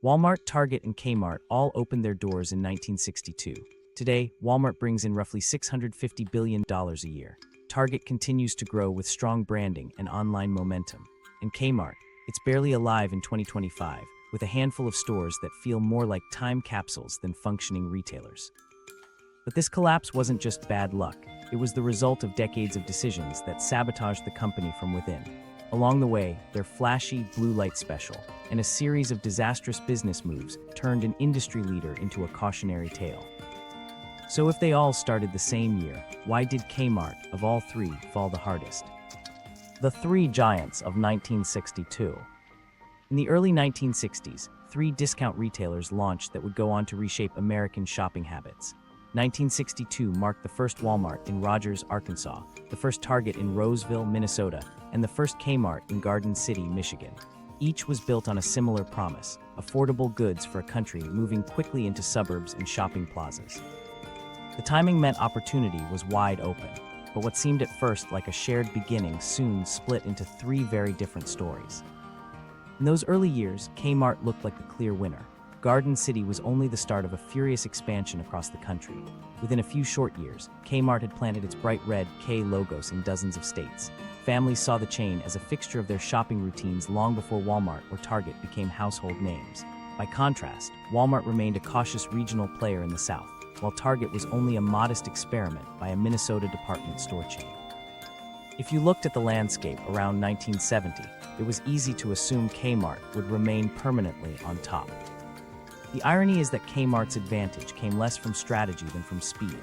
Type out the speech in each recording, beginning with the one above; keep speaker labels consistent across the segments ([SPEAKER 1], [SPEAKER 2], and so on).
[SPEAKER 1] Walmart, Target, and Kmart all opened their doors in 1962. Today, Walmart brings in roughly $650 billion a year. Target continues to grow with strong branding and online momentum. And Kmart, it's barely alive in 2025, with a handful of stores that feel more like time capsules than functioning retailers. But this collapse wasn't just bad luck. It was the result of decades of decisions that sabotaged the company from within. Along the way, their flashy blue light special and a series of disastrous business moves turned an industry leader into a cautionary tale. So if they all started the same year, why did Kmart, of all three, fall the hardest? The Three Giants of 1962. In the early 1960s, three discount retailers launched that would go on to reshape American shopping habits. 1962 marked the first Walmart in Rogers, Arkansas, the first Target in Roseville, Minnesota, and the first Kmart in Garden City, Michigan. Each was built on a similar promise: affordable goods for a country moving quickly into suburbs and shopping plazas. The timing meant opportunity was wide open, but what seemed at first like a shared beginning soon split into three very different stories. In those early years, Kmart looked like the clear winner. Garden City was only the start of a furious expansion across the country. Within a few short years, Kmart had planted its bright red K logos in dozens of states. Families saw the chain as a fixture of their shopping routines long before Walmart or Target became household names. By contrast, Walmart remained a cautious regional player in the South, while Target was only a modest experiment by a Minnesota department store chain. If you looked at the landscape around 1970, it was easy to assume Kmart would remain permanently on top. The irony is that Kmart's advantage came less from strategy than from speed.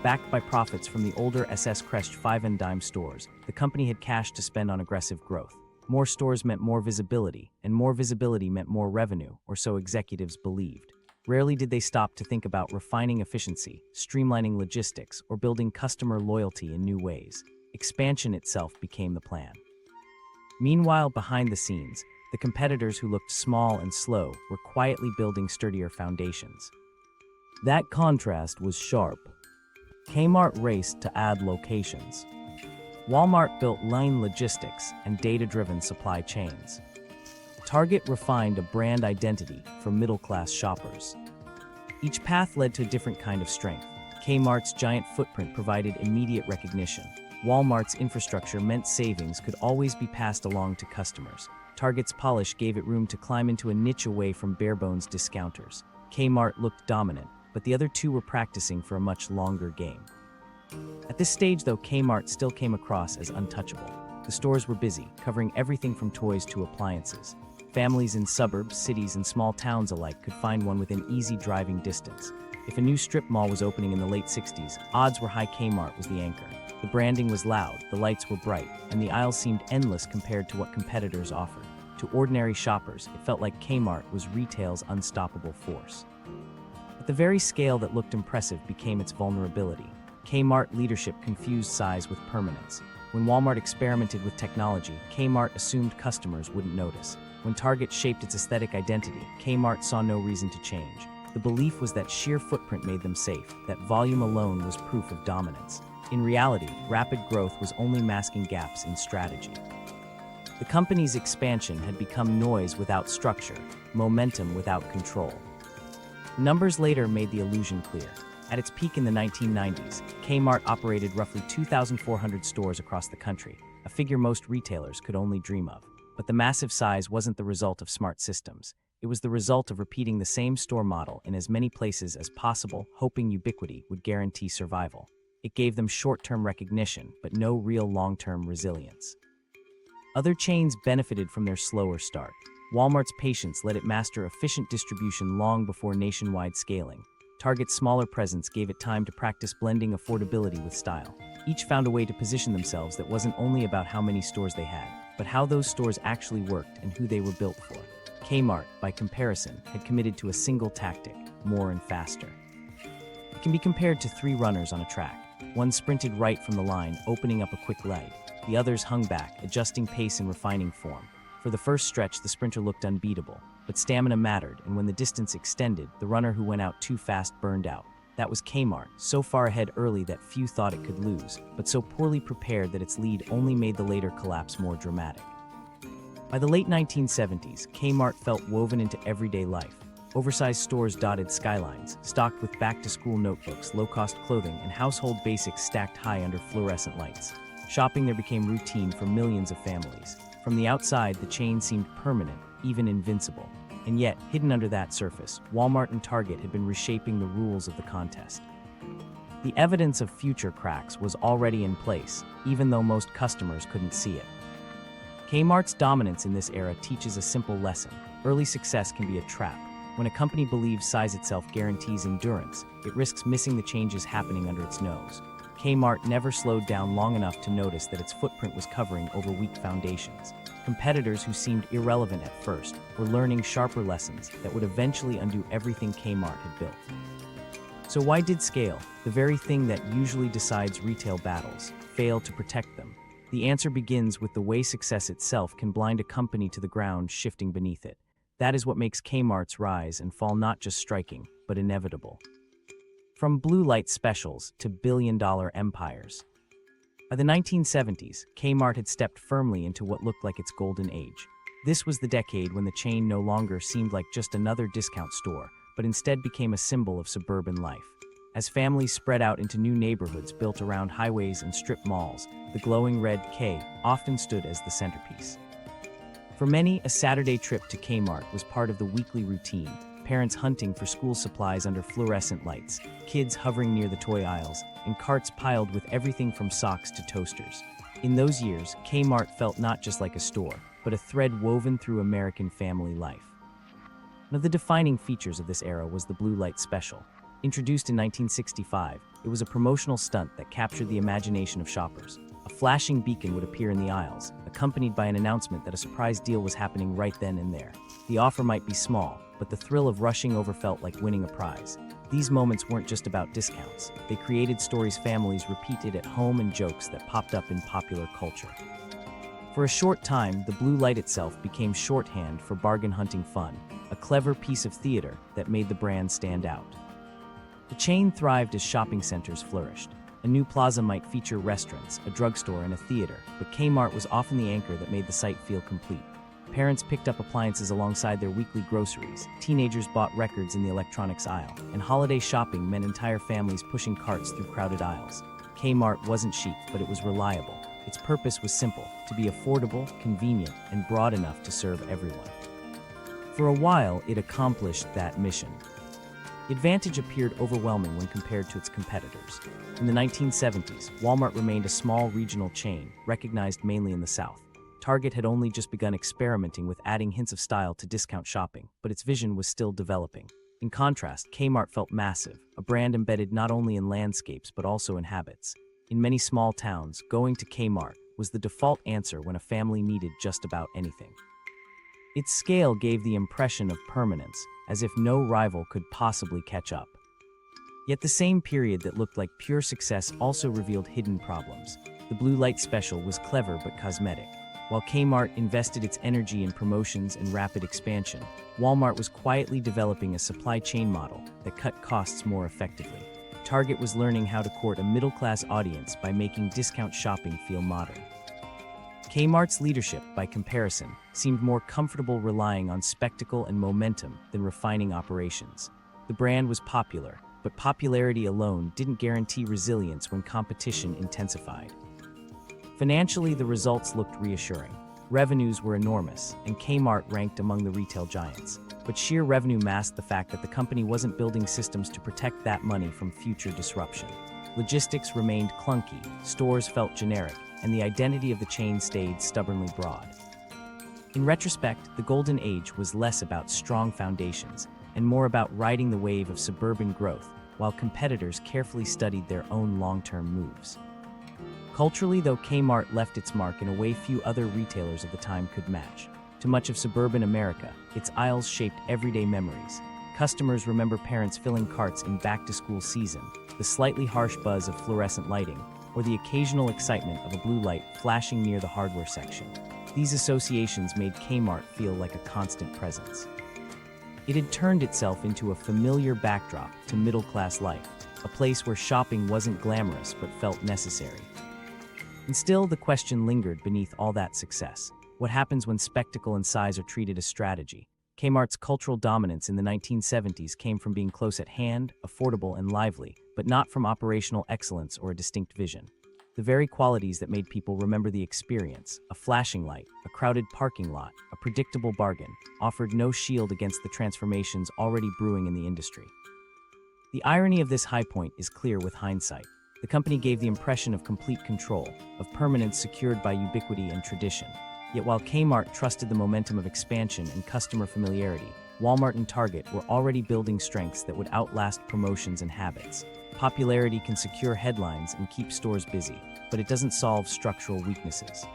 [SPEAKER 1] Backed by profits from the older SS Crest 5 and dime stores, the company had cash to spend on aggressive growth. More stores meant more visibility, and more visibility meant more revenue, or so executives believed. Rarely did they stop to think about refining efficiency, streamlining logistics, or building customer loyalty in new ways. Expansion itself became the plan. Meanwhile, behind the scenes, the competitors who looked small and slow were quietly building sturdier foundations. That contrast was sharp. Kmart raced to add locations. Walmart built lean logistics and data-driven supply chains. Target refined a brand identity for middle-class shoppers. Each path led to a different kind of strength. Kmart's giant footprint provided immediate recognition. Walmart's infrastructure meant savings could always be passed along to customers. Target's polish gave it room to climb into a niche away from bare-bones discounters. Kmart looked dominant, but the other two were practicing for a much longer game. At this stage, though, Kmart still came across as untouchable. The stores were busy, covering everything from toys to appliances. Families in suburbs, cities, and small towns alike could find one within easy driving distance. If a new strip mall was opening in the late 60s, odds were high Kmart was the anchor. The branding was loud, the lights were bright, and the aisles seemed endless compared to what competitors offered. To ordinary shoppers, it felt like Kmart was retail's unstoppable force. But the very scale that looked impressive became its vulnerability. Kmart leadership confused size with permanence. When Walmart experimented with technology, Kmart assumed customers wouldn't notice. When Target shaped its aesthetic identity, Kmart saw no reason to change. The belief was that sheer footprint made them safe, that volume alone was proof of dominance. In reality, rapid growth was only masking gaps in strategy. The company's expansion had become noise without structure, momentum without control. Numbers later made the illusion clear. At its peak in the 1990s, Kmart operated roughly 2,400 stores across the country, a figure most retailers could only dream of. But the massive size wasn't the result of smart systems. It was the result of repeating the same store model in as many places as possible, hoping ubiquity would guarantee survival. It gave them short-term recognition, but no real long-term resilience. Other chains benefited from their slower start. Walmart's patience let it master efficient distribution long before nationwide scaling. Target's smaller presence gave it time to practice blending affordability with style. Each found a way to position themselves that wasn't only about how many stores they had, but how those stores actually worked and who they were built for. Kmart, by comparison, had committed to a single tactic: more and faster. It can be compared to three runners on a track. One sprinted right from the line, opening up a quick lead. The others hung back, adjusting pace and refining form. For the first stretch, the sprinter looked unbeatable, but stamina mattered, and when the distance extended, the runner who went out too fast burned out. That was Kmart, so far ahead early that few thought it could lose, but so poorly prepared that its lead only made the later collapse more dramatic. By the late 1970s, Kmart felt woven into everyday life. Oversized stores dotted skylines, stocked with back-to-school notebooks, low-cost clothing, and household basics stacked high under fluorescent lights. Shopping there became routine for millions of families. From the outside, the chain seemed permanent, even invincible. And yet, hidden under that surface, Walmart and Target had been reshaping the rules of the contest. The evidence of future cracks was already in place, even though most customers couldn't see it. Kmart's dominance in this era teaches a simple lesson. Early success can be a trap. When a company believes size itself guarantees endurance, it risks missing the changes happening under its nose. Kmart never slowed down long enough to notice that its footprint was covering over weak foundations. Competitors who seemed irrelevant at first were learning sharper lessons that would eventually undo everything Kmart had built. So why did scale, the very thing that usually decides retail battles, fail to protect them? The answer begins with the way success itself can blind a company to the ground shifting beneath it. That is what makes Kmart's rise and fall not just striking, but inevitable. From blue light specials to billion-dollar empires. By the 1970s, Kmart had stepped firmly into what looked like its golden age. This was the decade when the chain no longer seemed like just another discount store, but instead became a symbol of suburban life. As families spread out into new neighborhoods built around highways and strip malls, the glowing red K often stood as the centerpiece. For many, a Saturday trip to Kmart was part of the weekly routine, parents hunting for school supplies under fluorescent lights, kids hovering near the toy aisles, and carts piled with everything from socks to toasters. In those years, Kmart felt not just like a store, but a thread woven through American family life. One of the defining features of this era was the Blue Light Special. Introduced in 1965, it was a promotional stunt that captured the imagination of shoppers. A flashing beacon would appear in the aisles, accompanied by an announcement that a surprise deal was happening right then and there. The offer might be small, but the thrill of rushing over felt like winning a prize. These moments weren't just about discounts. They created stories families repeated at home and jokes that popped up in popular culture. For a short time, the blue light itself became shorthand for bargain hunting fun, a clever piece of theater that made the brand stand out. The chain thrived as shopping centers flourished. A new plaza might feature restaurants, a drugstore, and a theater, but Kmart was often the anchor that made the site feel complete. Parents picked up appliances alongside their weekly groceries, teenagers bought records in the electronics aisle, and holiday shopping meant entire families pushing carts through crowded aisles. Kmart wasn't chic, but it was reliable. Its purpose was simple: to be affordable, convenient, and broad enough to serve everyone. For a while, it accomplished that mission. The advantage appeared overwhelming when compared to its competitors. In the 1970s, Walmart remained a small regional chain, recognized mainly in the South. Target had only just begun experimenting with adding hints of style to discount shopping, but its vision was still developing. In contrast, Kmart felt massive, a brand embedded not only in landscapes but also in habits. In many small towns, going to Kmart was the default answer when a family needed just about anything. Its scale gave the impression of permanence, as if no rival could possibly catch up. Yet the same period that looked like pure success also revealed hidden problems. The Blue Light Special was clever but cosmetic. While Kmart invested its energy in promotions and rapid expansion, Walmart was quietly developing a supply chain model that cut costs more effectively. Target was learning how to court a middle-class audience by making discount shopping feel modern. Kmart's leadership, by comparison, seemed more comfortable relying on spectacle and momentum than refining operations. The brand was popular, but popularity alone didn't guarantee resilience when competition intensified. Financially, the results looked reassuring. Revenues were enormous, and Kmart ranked among the retail giants. But sheer revenue masked the fact that the company wasn't building systems to protect that money from future disruption. Logistics remained clunky, stores felt generic, and the identity of the chain stayed stubbornly broad. In retrospect, the golden age was less about strong foundations and more about riding the wave of suburban growth, while competitors carefully studied their own long-term moves. Culturally, though, Kmart left its mark in a way few other retailers of the time could match. To much of suburban America, its aisles shaped everyday memories. Customers remember parents filling carts in back-to-school season, the slightly harsh buzz of fluorescent lighting, or the occasional excitement of a blue light flashing near the hardware section. These associations made Kmart feel like a constant presence. It had turned itself into a familiar backdrop to middle-class life, a place where shopping wasn't glamorous but felt necessary. And still, the question lingered beneath all that success. what happens when spectacle and size are treated as strategy. Kmart's cultural dominance in the 1970s came from being close at hand, affordable, and lively, but not from operational excellence or a distinct vision. The very qualities that made people remember the experience, a flashing light, a crowded parking lot, a predictable bargain, offered no shield against the transformations already brewing in the industry. The irony of this high point is clear with hindsight. The company gave the impression of complete control, of permanence secured by ubiquity and tradition. Yet while Kmart trusted the momentum of expansion and customer familiarity, Walmart and Target were already building strengths that would outlast promotions and habits. Popularity can secure headlines and keep stores busy, but it doesn't solve structural weaknesses.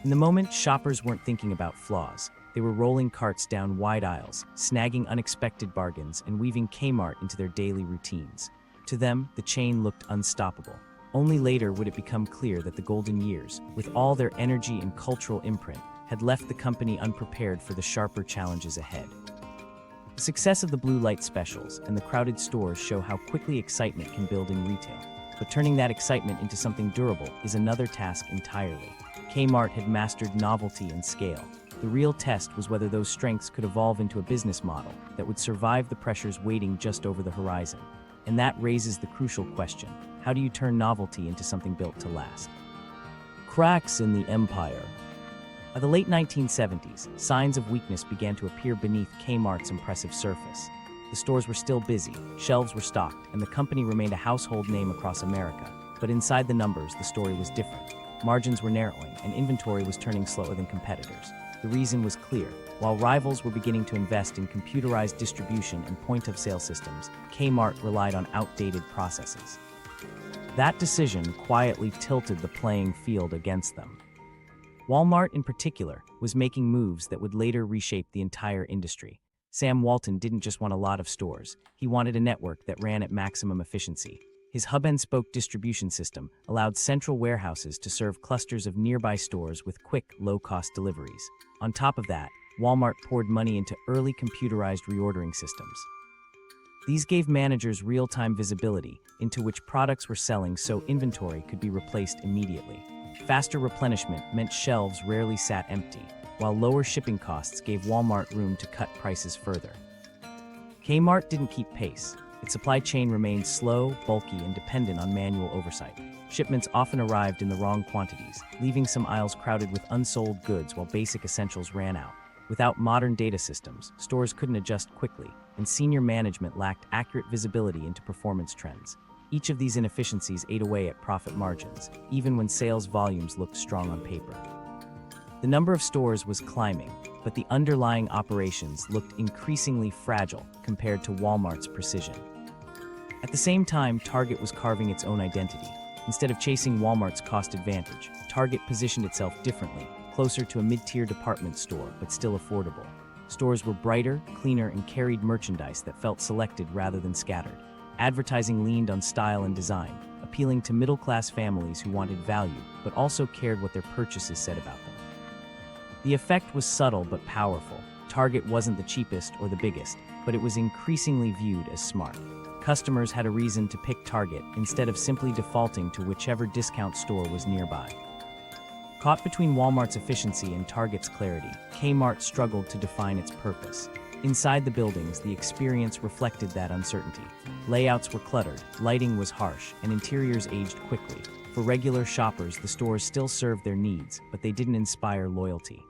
[SPEAKER 1] In the moment, shoppers weren't thinking about flaws. They were rolling carts down wide aisles, snagging unexpected bargains, and weaving Kmart into their daily routines. To them, the chain looked unstoppable. Only later would it become clear that the golden years, with all their energy and cultural imprint, had left the company unprepared for the sharper challenges ahead. The success of the blue light specials and the crowded stores show how quickly excitement can build in retail. But turning that excitement into something durable is another task entirely. Kmart had mastered novelty and scale. The real test was whether those strengths could evolve into a business model that would survive the pressures waiting just over the horizon. And that raises the crucial question: how do you turn novelty into something built to last? Cracks in the empire. By the late 1970s, signs of weakness began to appear beneath Kmart's impressive surface. The stores were still busy, shelves were stocked, and the company remained a household name across America. But inside the numbers, the story was different. Margins were narrowing, and inventory was turning slower than competitors. The reason was clear. While rivals were beginning to invest in computerized distribution and point-of-sale systems, Kmart relied on outdated processes. That decision quietly tilted the playing field against them. Walmart, in particular, was making moves that would later reshape the entire industry. Sam Walton didn't just want a lot of stores. He wanted a network that ran at maximum efficiency. His hub-and-spoke distribution system allowed central warehouses to serve clusters of nearby stores with quick, low-cost deliveries. On top of that, Walmart poured money into early computerized reordering systems. These gave managers real-time visibility into which products were selling so inventory could be replaced immediately. Faster replenishment meant shelves rarely sat empty, while lower shipping costs gave Walmart room to cut prices further. Kmart didn't keep pace. Its supply chain remained slow, bulky, and dependent on manual oversight. Shipments often arrived in the wrong quantities, leaving some aisles crowded with unsold goods while basic essentials ran out. Without modern data systems, stores couldn't adjust quickly, and senior management lacked accurate visibility into performance trends. Each of these inefficiencies ate away at profit margins, even when sales volumes looked strong on paper. The number of stores was climbing, but the underlying operations looked increasingly fragile compared to Walmart's precision. At the same time, Target was carving its own identity. Instead of chasing Walmart's cost advantage, Target positioned itself differently, closer to a mid-tier department store, but still affordable. Stores were brighter, cleaner, and carried merchandise that felt selected rather than scattered. Advertising leaned on style and design, appealing to middle-class families who wanted value, but also cared what their purchases said about them. The effect was subtle but powerful. Target wasn't the cheapest or the biggest, but it was increasingly viewed as smart. Customers had a reason to pick Target instead of simply defaulting to whichever discount store was nearby. Caught between Walmart's efficiency and Target's clarity, Kmart struggled to define its purpose. Inside the buildings, the experience reflected that uncertainty. Layouts were cluttered, lighting was harsh, and interiors aged quickly. For regular shoppers, the stores still served their needs, but they didn't inspire loyalty.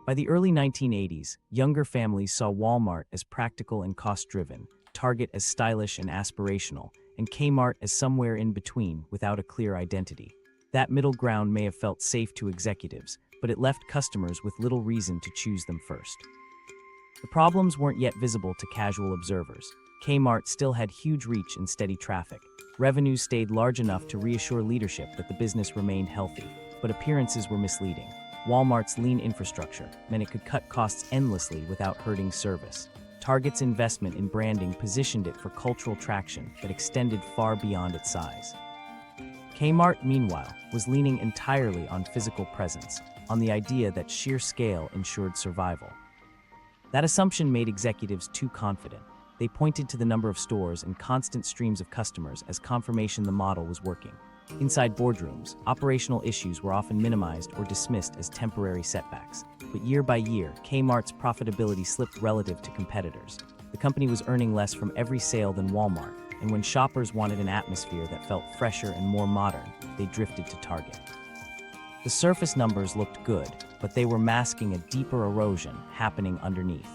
[SPEAKER 1] By the early 1980s, younger families saw Walmart as practical and cost-driven, Target as stylish and aspirational, and Kmart as somewhere in between without a clear identity. That middle ground may have felt safe to executives, but it left customers with little reason to choose them first. The problems weren't yet visible to casual observers. Kmart still had huge reach and steady traffic. Revenues stayed large enough to reassure leadership that the business remained healthy, but appearances were misleading. Walmart's lean infrastructure meant it could cut costs endlessly without hurting service. Target's investment in branding positioned it for cultural traction that extended far beyond its size. Kmart, meanwhile, was leaning entirely on physical presence, on the idea that sheer scale ensured survival. That assumption made executives too confident. They pointed to the number of stores and constant streams of customers as confirmation the model was working. Inside boardrooms, operational issues were often minimized or dismissed as temporary setbacks. But year by year, Kmart's profitability slipped relative to competitors. The company was earning less from every sale than Walmart, and when shoppers wanted an atmosphere that felt fresher and more modern, they drifted to Target. The surface numbers looked good, but they were masking a deeper erosion happening underneath.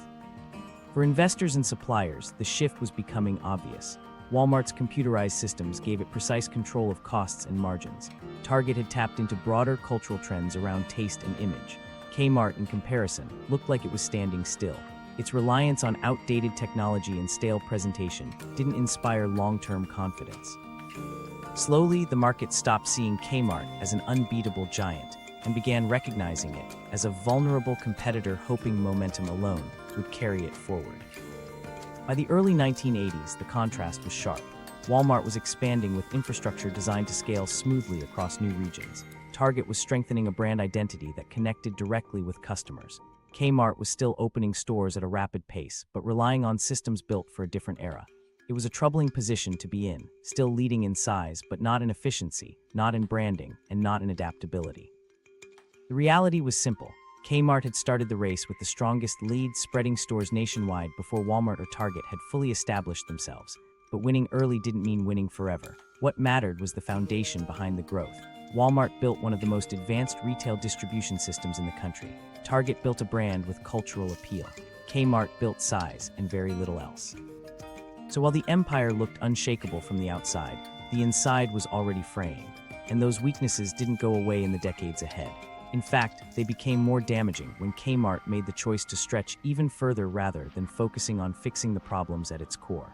[SPEAKER 1] For investors and suppliers, the shift was becoming obvious. Walmart's computerized systems gave it precise control of costs and margins. Target had tapped into broader cultural trends around taste and image. Kmart, in comparison, looked like it was standing still. Its reliance on outdated technology and stale presentation didn't inspire long-term confidence. Slowly, the market stopped seeing Kmart as an unbeatable giant and began recognizing it as a vulnerable competitor hoping momentum alone would carry it forward. By the early 1980s, the contrast was sharp. Walmart was expanding with infrastructure designed to scale smoothly across new regions. Target was strengthening a brand identity that connected directly with customers. Kmart was still opening stores at a rapid pace, but relying on systems built for a different era. It was a troubling position to be in, still leading in size, but not in efficiency, not in branding, and not in adaptability. The reality was simple. Kmart had started the race with the strongest lead, spreading stores nationwide before Walmart or Target had fully established themselves. But winning early didn't mean winning forever. What mattered was the foundation behind the growth. Walmart built one of the most advanced retail distribution systems in the country. Target built a brand with cultural appeal. Kmart built size and very little else. So while the empire looked unshakable from the outside, the inside was already fraying, and those weaknesses didn't go away in the decades ahead. In fact, they became more damaging when Kmart made the choice to stretch even further rather than focusing on fixing the problems at its core.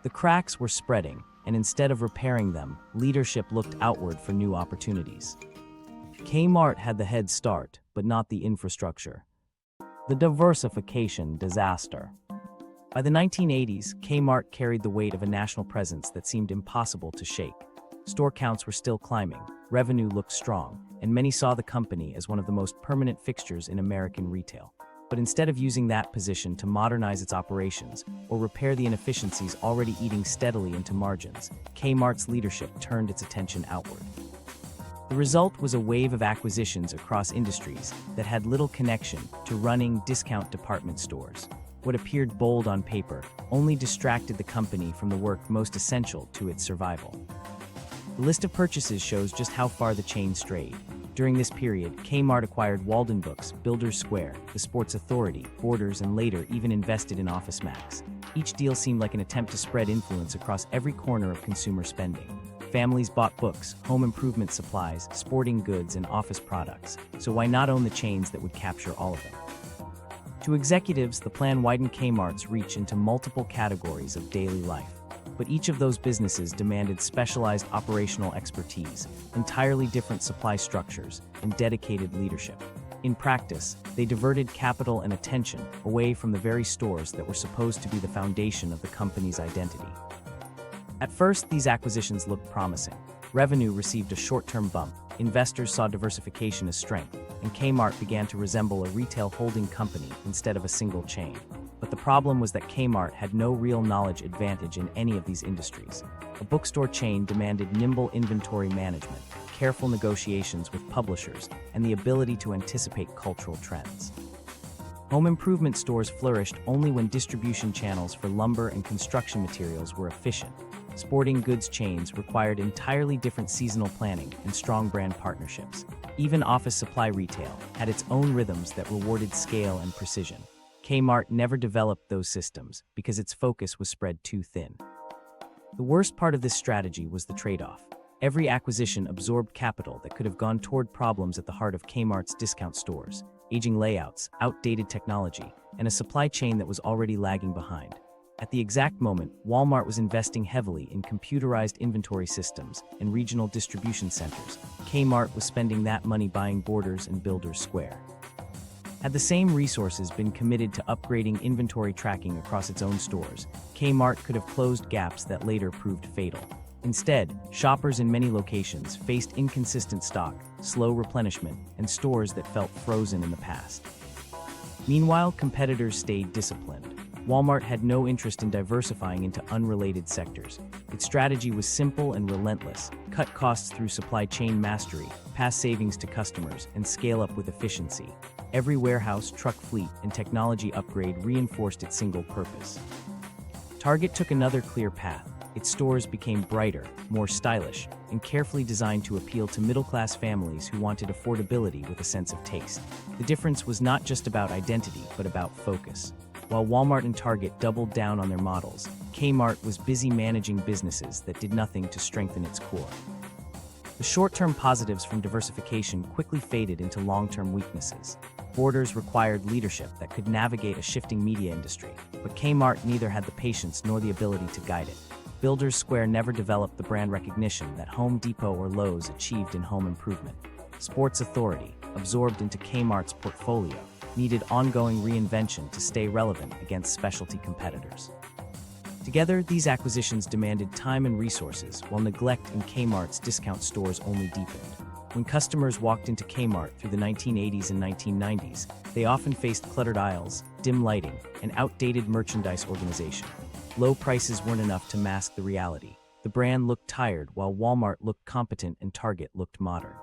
[SPEAKER 1] The cracks were spreading, and instead of repairing them, leadership looked outward for new opportunities. Kmart had the head start, but not the infrastructure. The diversification disaster. By the 1980s, Kmart carried the weight of a national presence that seemed impossible to shake. Store counts were still climbing, revenue looked strong, and many saw the company as one of the most permanent fixtures in American retail. But instead of using that position to modernize its operations or repair the inefficiencies already eating steadily into margins, Kmart's leadership turned its attention outward. The result was a wave of acquisitions across industries that had little connection to running discount department stores. What appeared bold on paper only distracted the company from the work most essential to its survival. The list of purchases shows just how far the chain strayed. During this period, Kmart acquired Walden Books, Builders Square, the Sports Authority, Borders, and later even invested in OfficeMax. Each deal seemed like an attempt to spread influence across every corner of consumer spending. Families bought books, home improvement supplies, sporting goods, and office products, so why not own the chains that would capture all of them? To executives, the plan widened Kmart's reach into multiple categories of daily life. But each of those businesses demanded specialized operational expertise, entirely different supply structures, and dedicated leadership. In practice, they diverted capital and attention away from the very stores that were supposed to be the foundation of the company's identity. At first, these acquisitions looked promising. Revenue received a short-term bump, investors saw diversification as strength, and Kmart began to resemble a retail holding company instead of a single chain. But the problem was that Kmart had no real knowledge advantage in any of these industries. A bookstore chain demanded nimble inventory management, careful negotiations with publishers, and the ability to anticipate cultural trends. Home improvement stores flourished only when distribution channels for lumber and construction materials were efficient. Sporting goods chains required entirely different seasonal planning and strong brand partnerships. Even office supply retail had its own rhythms that rewarded scale and precision. Kmart never developed those systems because its focus was spread too thin. The worst part of this strategy was the trade-off. Every acquisition absorbed capital that could have gone toward problems at the heart of Kmart's discount stores, aging layouts, outdated technology, and a supply chain that was already lagging behind. At the exact moment, Walmart was investing heavily in computerized inventory systems and regional distribution centers, Kmart was spending that money buying Borders and Builders Square. Had the same resources been committed to upgrading inventory tracking across its own stores, Kmart could have closed gaps that later proved fatal. Instead, shoppers in many locations faced inconsistent stock, slow replenishment, and stores that felt frozen in the past. Meanwhile, competitors stayed disciplined. Walmart had no interest in diversifying into unrelated sectors. Its strategy was simple and relentless: cut costs through supply chain mastery, pass savings to customers, and scale up with efficiency. Every warehouse, truck fleet, and technology upgrade reinforced its single purpose. Target took another clear path. Its stores became brighter, more stylish, and carefully designed to appeal to middle-class families who wanted affordability with a sense of taste. The difference was not just about identity, but about focus. While Walmart and Target doubled down on their models, Kmart was busy managing businesses that did nothing to strengthen its core. The short-term positives from diversification quickly faded into long-term weaknesses. Borders required leadership that could navigate a shifting media industry, but Kmart neither had the patience nor the ability to guide it. Builders Square never developed the brand recognition that Home Depot or Lowe's achieved in home improvement. Sports Authority, absorbed into Kmart's portfolio, needed ongoing reinvention to stay relevant against specialty competitors. Together, these acquisitions demanded time and resources, while neglect in Kmart's discount stores only deepened. When customers walked into Kmart through the 1980s and 1990s, they often faced cluttered aisles, dim lighting, and outdated merchandise organization. Low prices weren't enough to mask the reality. The brand looked tired, while Walmart looked competent and Target looked modern.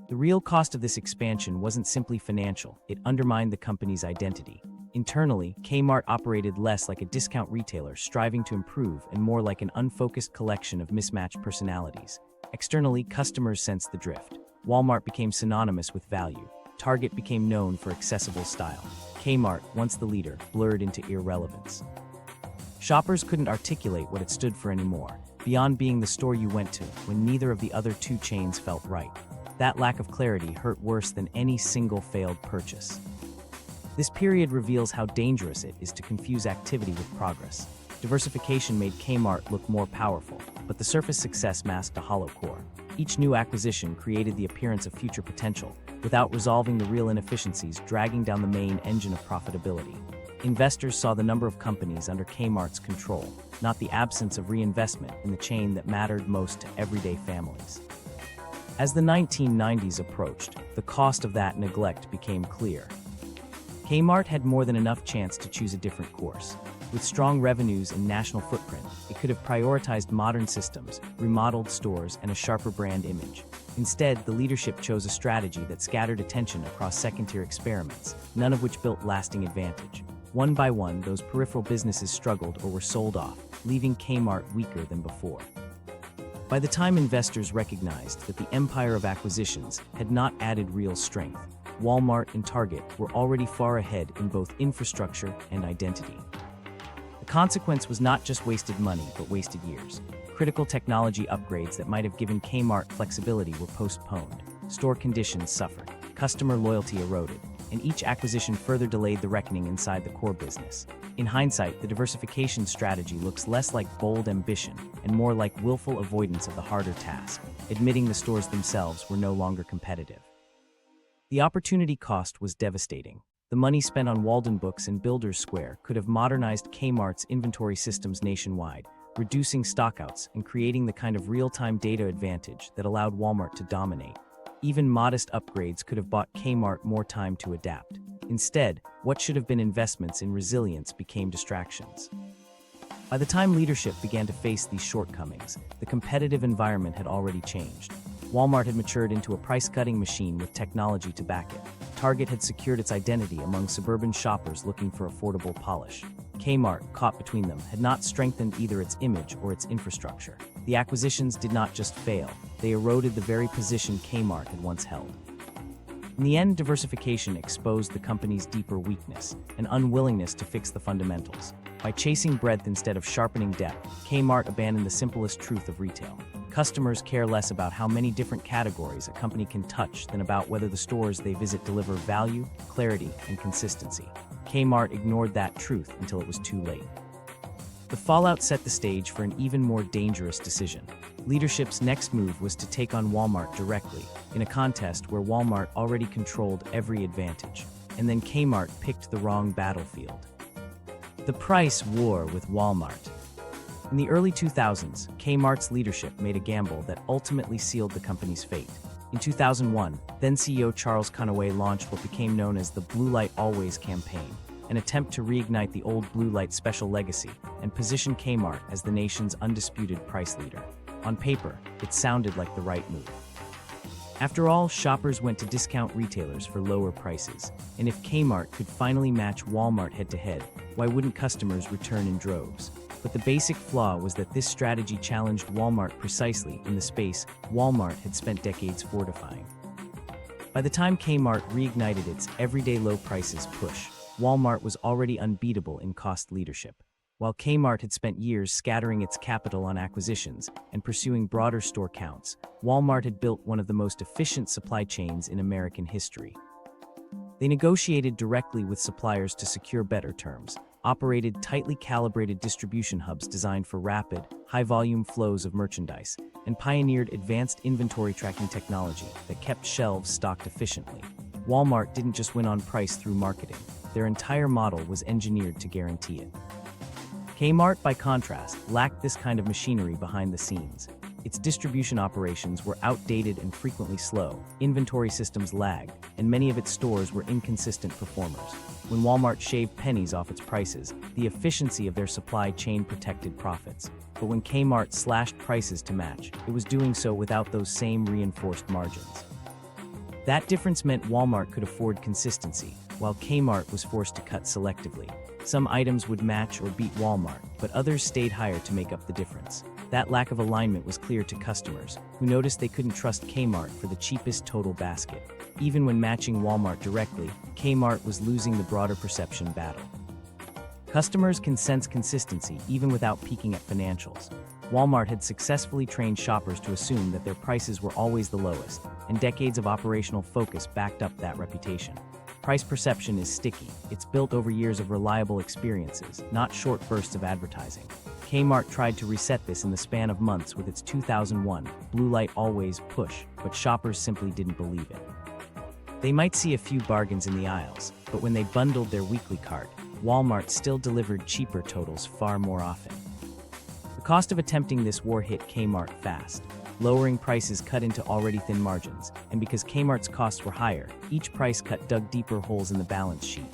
[SPEAKER 1] The real cost of this expansion wasn't simply financial, it undermined the company's identity. Internally, Kmart operated less like a discount retailer striving to improve and more like an unfocused collection of mismatched personalities. Externally, customers sensed the drift. Walmart became synonymous with value. Target became known for accessible style. Kmart, once the leader, blurred into irrelevance. Shoppers couldn't articulate what it stood for anymore, beyond being the store you went to when neither of the other two chains felt right. That lack of clarity hurt worse than any single failed purchase. This period reveals how dangerous it is to confuse activity with progress. Diversification made Kmart look more powerful, but the surface success masked a hollow core. Each new acquisition created the appearance of future potential, without resolving the real inefficiencies dragging down the main engine of profitability. Investors saw the number of companies under Kmart's control, not the absence of reinvestment in the chain that mattered most to everyday families. As the 1990s approached, the cost of that neglect became clear. Kmart had more than enough chance to choose a different course. With strong revenues and national footprint, it could have prioritized modern systems, remodeled stores, and a sharper brand image. Instead, the leadership chose a strategy that scattered attention across second-tier experiments, none of which built lasting advantage. One by one, those peripheral businesses struggled or were sold off, leaving Kmart weaker than before. By the time investors recognized that the empire of acquisitions had not added real strength, Walmart and Target were already far ahead in both infrastructure and identity. The consequence was not just wasted money, but wasted years. Critical technology upgrades that might have given Kmart flexibility were postponed. Store conditions suffered, customer loyalty eroded, and each acquisition further delayed the reckoning inside the core business. In hindsight, the diversification strategy looks less like bold ambition and more like willful avoidance of the harder task, admitting the stores themselves were no longer competitive. The opportunity cost was devastating. The money spent on Walden Books and Builders Square could have modernized Kmart's inventory systems nationwide, reducing stockouts and creating the kind of real-time data advantage that allowed Walmart to dominate. Even modest upgrades could have bought Kmart more time to adapt. Instead, what should have been investments in resilience became distractions. By the time leadership began to face these shortcomings, the competitive environment had already changed. Walmart had matured into a price-cutting machine with technology to back it. Target had secured its identity among suburban shoppers looking for affordable polish. Kmart, caught between them, had not strengthened either its image or its infrastructure. The acquisitions did not just fail, they eroded the very position Kmart had once held. In the end, diversification exposed the company's deeper weakness, an unwillingness to fix the fundamentals. By chasing breadth instead of sharpening depth, Kmart abandoned the simplest truth of retail. Customers care less about how many different categories a company can touch than about whether the stores they visit deliver value, clarity, and consistency. Kmart ignored that truth until it was too late. The fallout set the stage for an even more dangerous decision. Leadership's next move was to take on Walmart directly, in a contest where Walmart already controlled every advantage. And then Kmart picked the wrong battlefield. The price war with Walmart. In the early 2000s, Kmart's leadership made a gamble that ultimately sealed the company's fate. In 2001, then CEO Charles Conaway launched what became known as the Blue Light Always campaign, an attempt to reignite the old blue light special legacy and position Kmart as the nation's undisputed price leader. On paper, it sounded like the right move. After all, shoppers went to discount retailers for lower prices, and if Kmart could finally match Walmart head-to-head, why wouldn't customers return in droves? But the basic flaw was that this strategy challenged Walmart precisely in the space Walmart had spent decades fortifying. By the time Kmart reignited its everyday low prices push, Walmart was already unbeatable in cost leadership. While Kmart had spent years scattering its capital on acquisitions and pursuing broader store counts, Walmart had built one of the most efficient supply chains in American history. They negotiated directly with suppliers to secure better terms, operated tightly calibrated distribution hubs designed for rapid, high-volume flows of merchandise, and pioneered advanced inventory tracking technology that kept shelves stocked efficiently. Walmart didn't just win on price through marketing. Their entire model was engineered to guarantee it. Kmart, by contrast, lacked this kind of machinery behind the scenes. Its distribution operations were outdated and frequently slow, inventory systems lagged, and many of its stores were inconsistent performers. When Walmart shaved pennies off its prices, the efficiency of their supply chain protected profits. But when Kmart slashed prices to match, it was doing so without those same reinforced margins. That difference meant Walmart could afford consistency, while Kmart was forced to cut selectively. Some items would match or beat Walmart, but others stayed higher to make up the difference. That lack of alignment was clear to customers, who noticed they couldn't trust Kmart for the cheapest total basket. Even when matching Walmart directly, Kmart was losing the broader perception battle. Customers can sense consistency even without peeking at financials. Walmart had successfully trained shoppers to assume that their prices were always the lowest, and decades of operational focus backed up that reputation. Price perception is sticky. It's built over years of reliable experiences, not short bursts of advertising. Kmart tried to reset this in the span of months with its 2001 Blue Light Always push, but shoppers simply didn't believe it. They might see a few bargains in the aisles, but when they bundled their weekly cart, Walmart still delivered cheaper totals far more often. The cost of attempting this war hit Kmart fast. Lowering prices cut into already thin margins, and because Kmart's costs were higher, each price cut dug deeper holes in the balance sheet.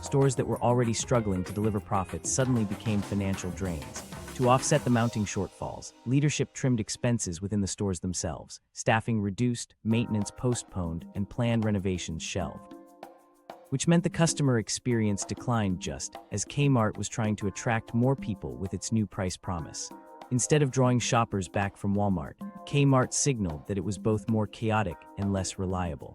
[SPEAKER 1] Stores that were already struggling to deliver profits suddenly became financial drains. To offset the mounting shortfalls, leadership trimmed expenses within the stores themselves, staffing reduced, maintenance postponed, and planned renovations shelved. Which meant the customer experience declined just as Kmart was trying to attract more people with its new price promise. Instead of drawing shoppers back from Walmart, Kmart signaled that it was both more chaotic and less reliable.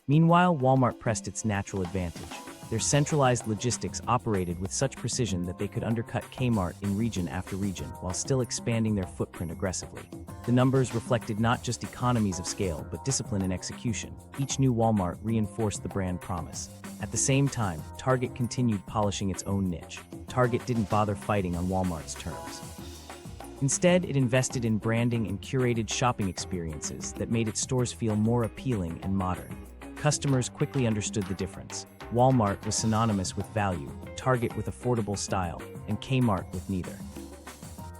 [SPEAKER 1] Meanwhile, Walmart pressed its natural advantage. Their centralized logistics operated with such precision that they could undercut Kmart in region after region while still expanding their footprint aggressively. The numbers reflected not just economies of scale, but discipline and execution. Each new Walmart reinforced the brand promise. At the same time, Target continued polishing its own niche. Target didn't bother fighting on Walmart's terms. Instead, it invested in branding and curated shopping experiences that made its stores feel more appealing and modern. Customers quickly understood the difference. Walmart was synonymous with value, Target with affordable style, and Kmart with neither.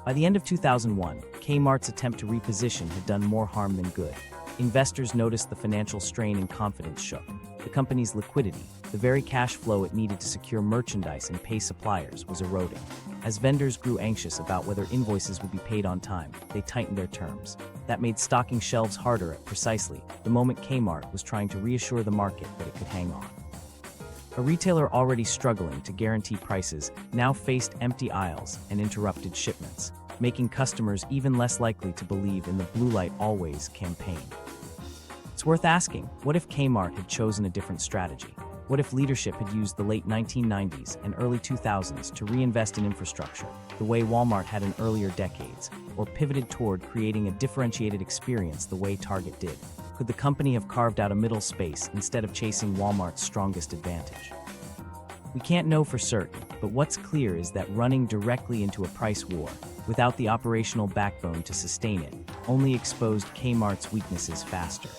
[SPEAKER 1] By the end of 2001, Kmart's attempt to reposition had done more harm than good. Investors noticed the financial strain and confidence shook. The company's liquidity, the very cash flow it needed to secure merchandise and pay suppliers, was eroding. As vendors grew anxious about whether invoices would be paid on time, they tightened their terms. That made stocking shelves harder at precisely the moment Kmart was trying to reassure the market that it could hang on. A retailer already struggling to guarantee prices now faced empty aisles and interrupted shipments, making customers even less likely to believe in the Blue Light Always campaign. It's worth asking, what if Kmart had chosen a different strategy? What if leadership had used the late 1990s and early 2000s to reinvest in infrastructure, the way Walmart had in earlier decades, or pivoted toward creating a differentiated experience the way Target did? Could the company have carved out a middle space instead of chasing Walmart's strongest advantage? We can't know for certain, but what's clear is that running directly into a price war, without the operational backbone to sustain it, only exposed Kmart's weaknesses faster.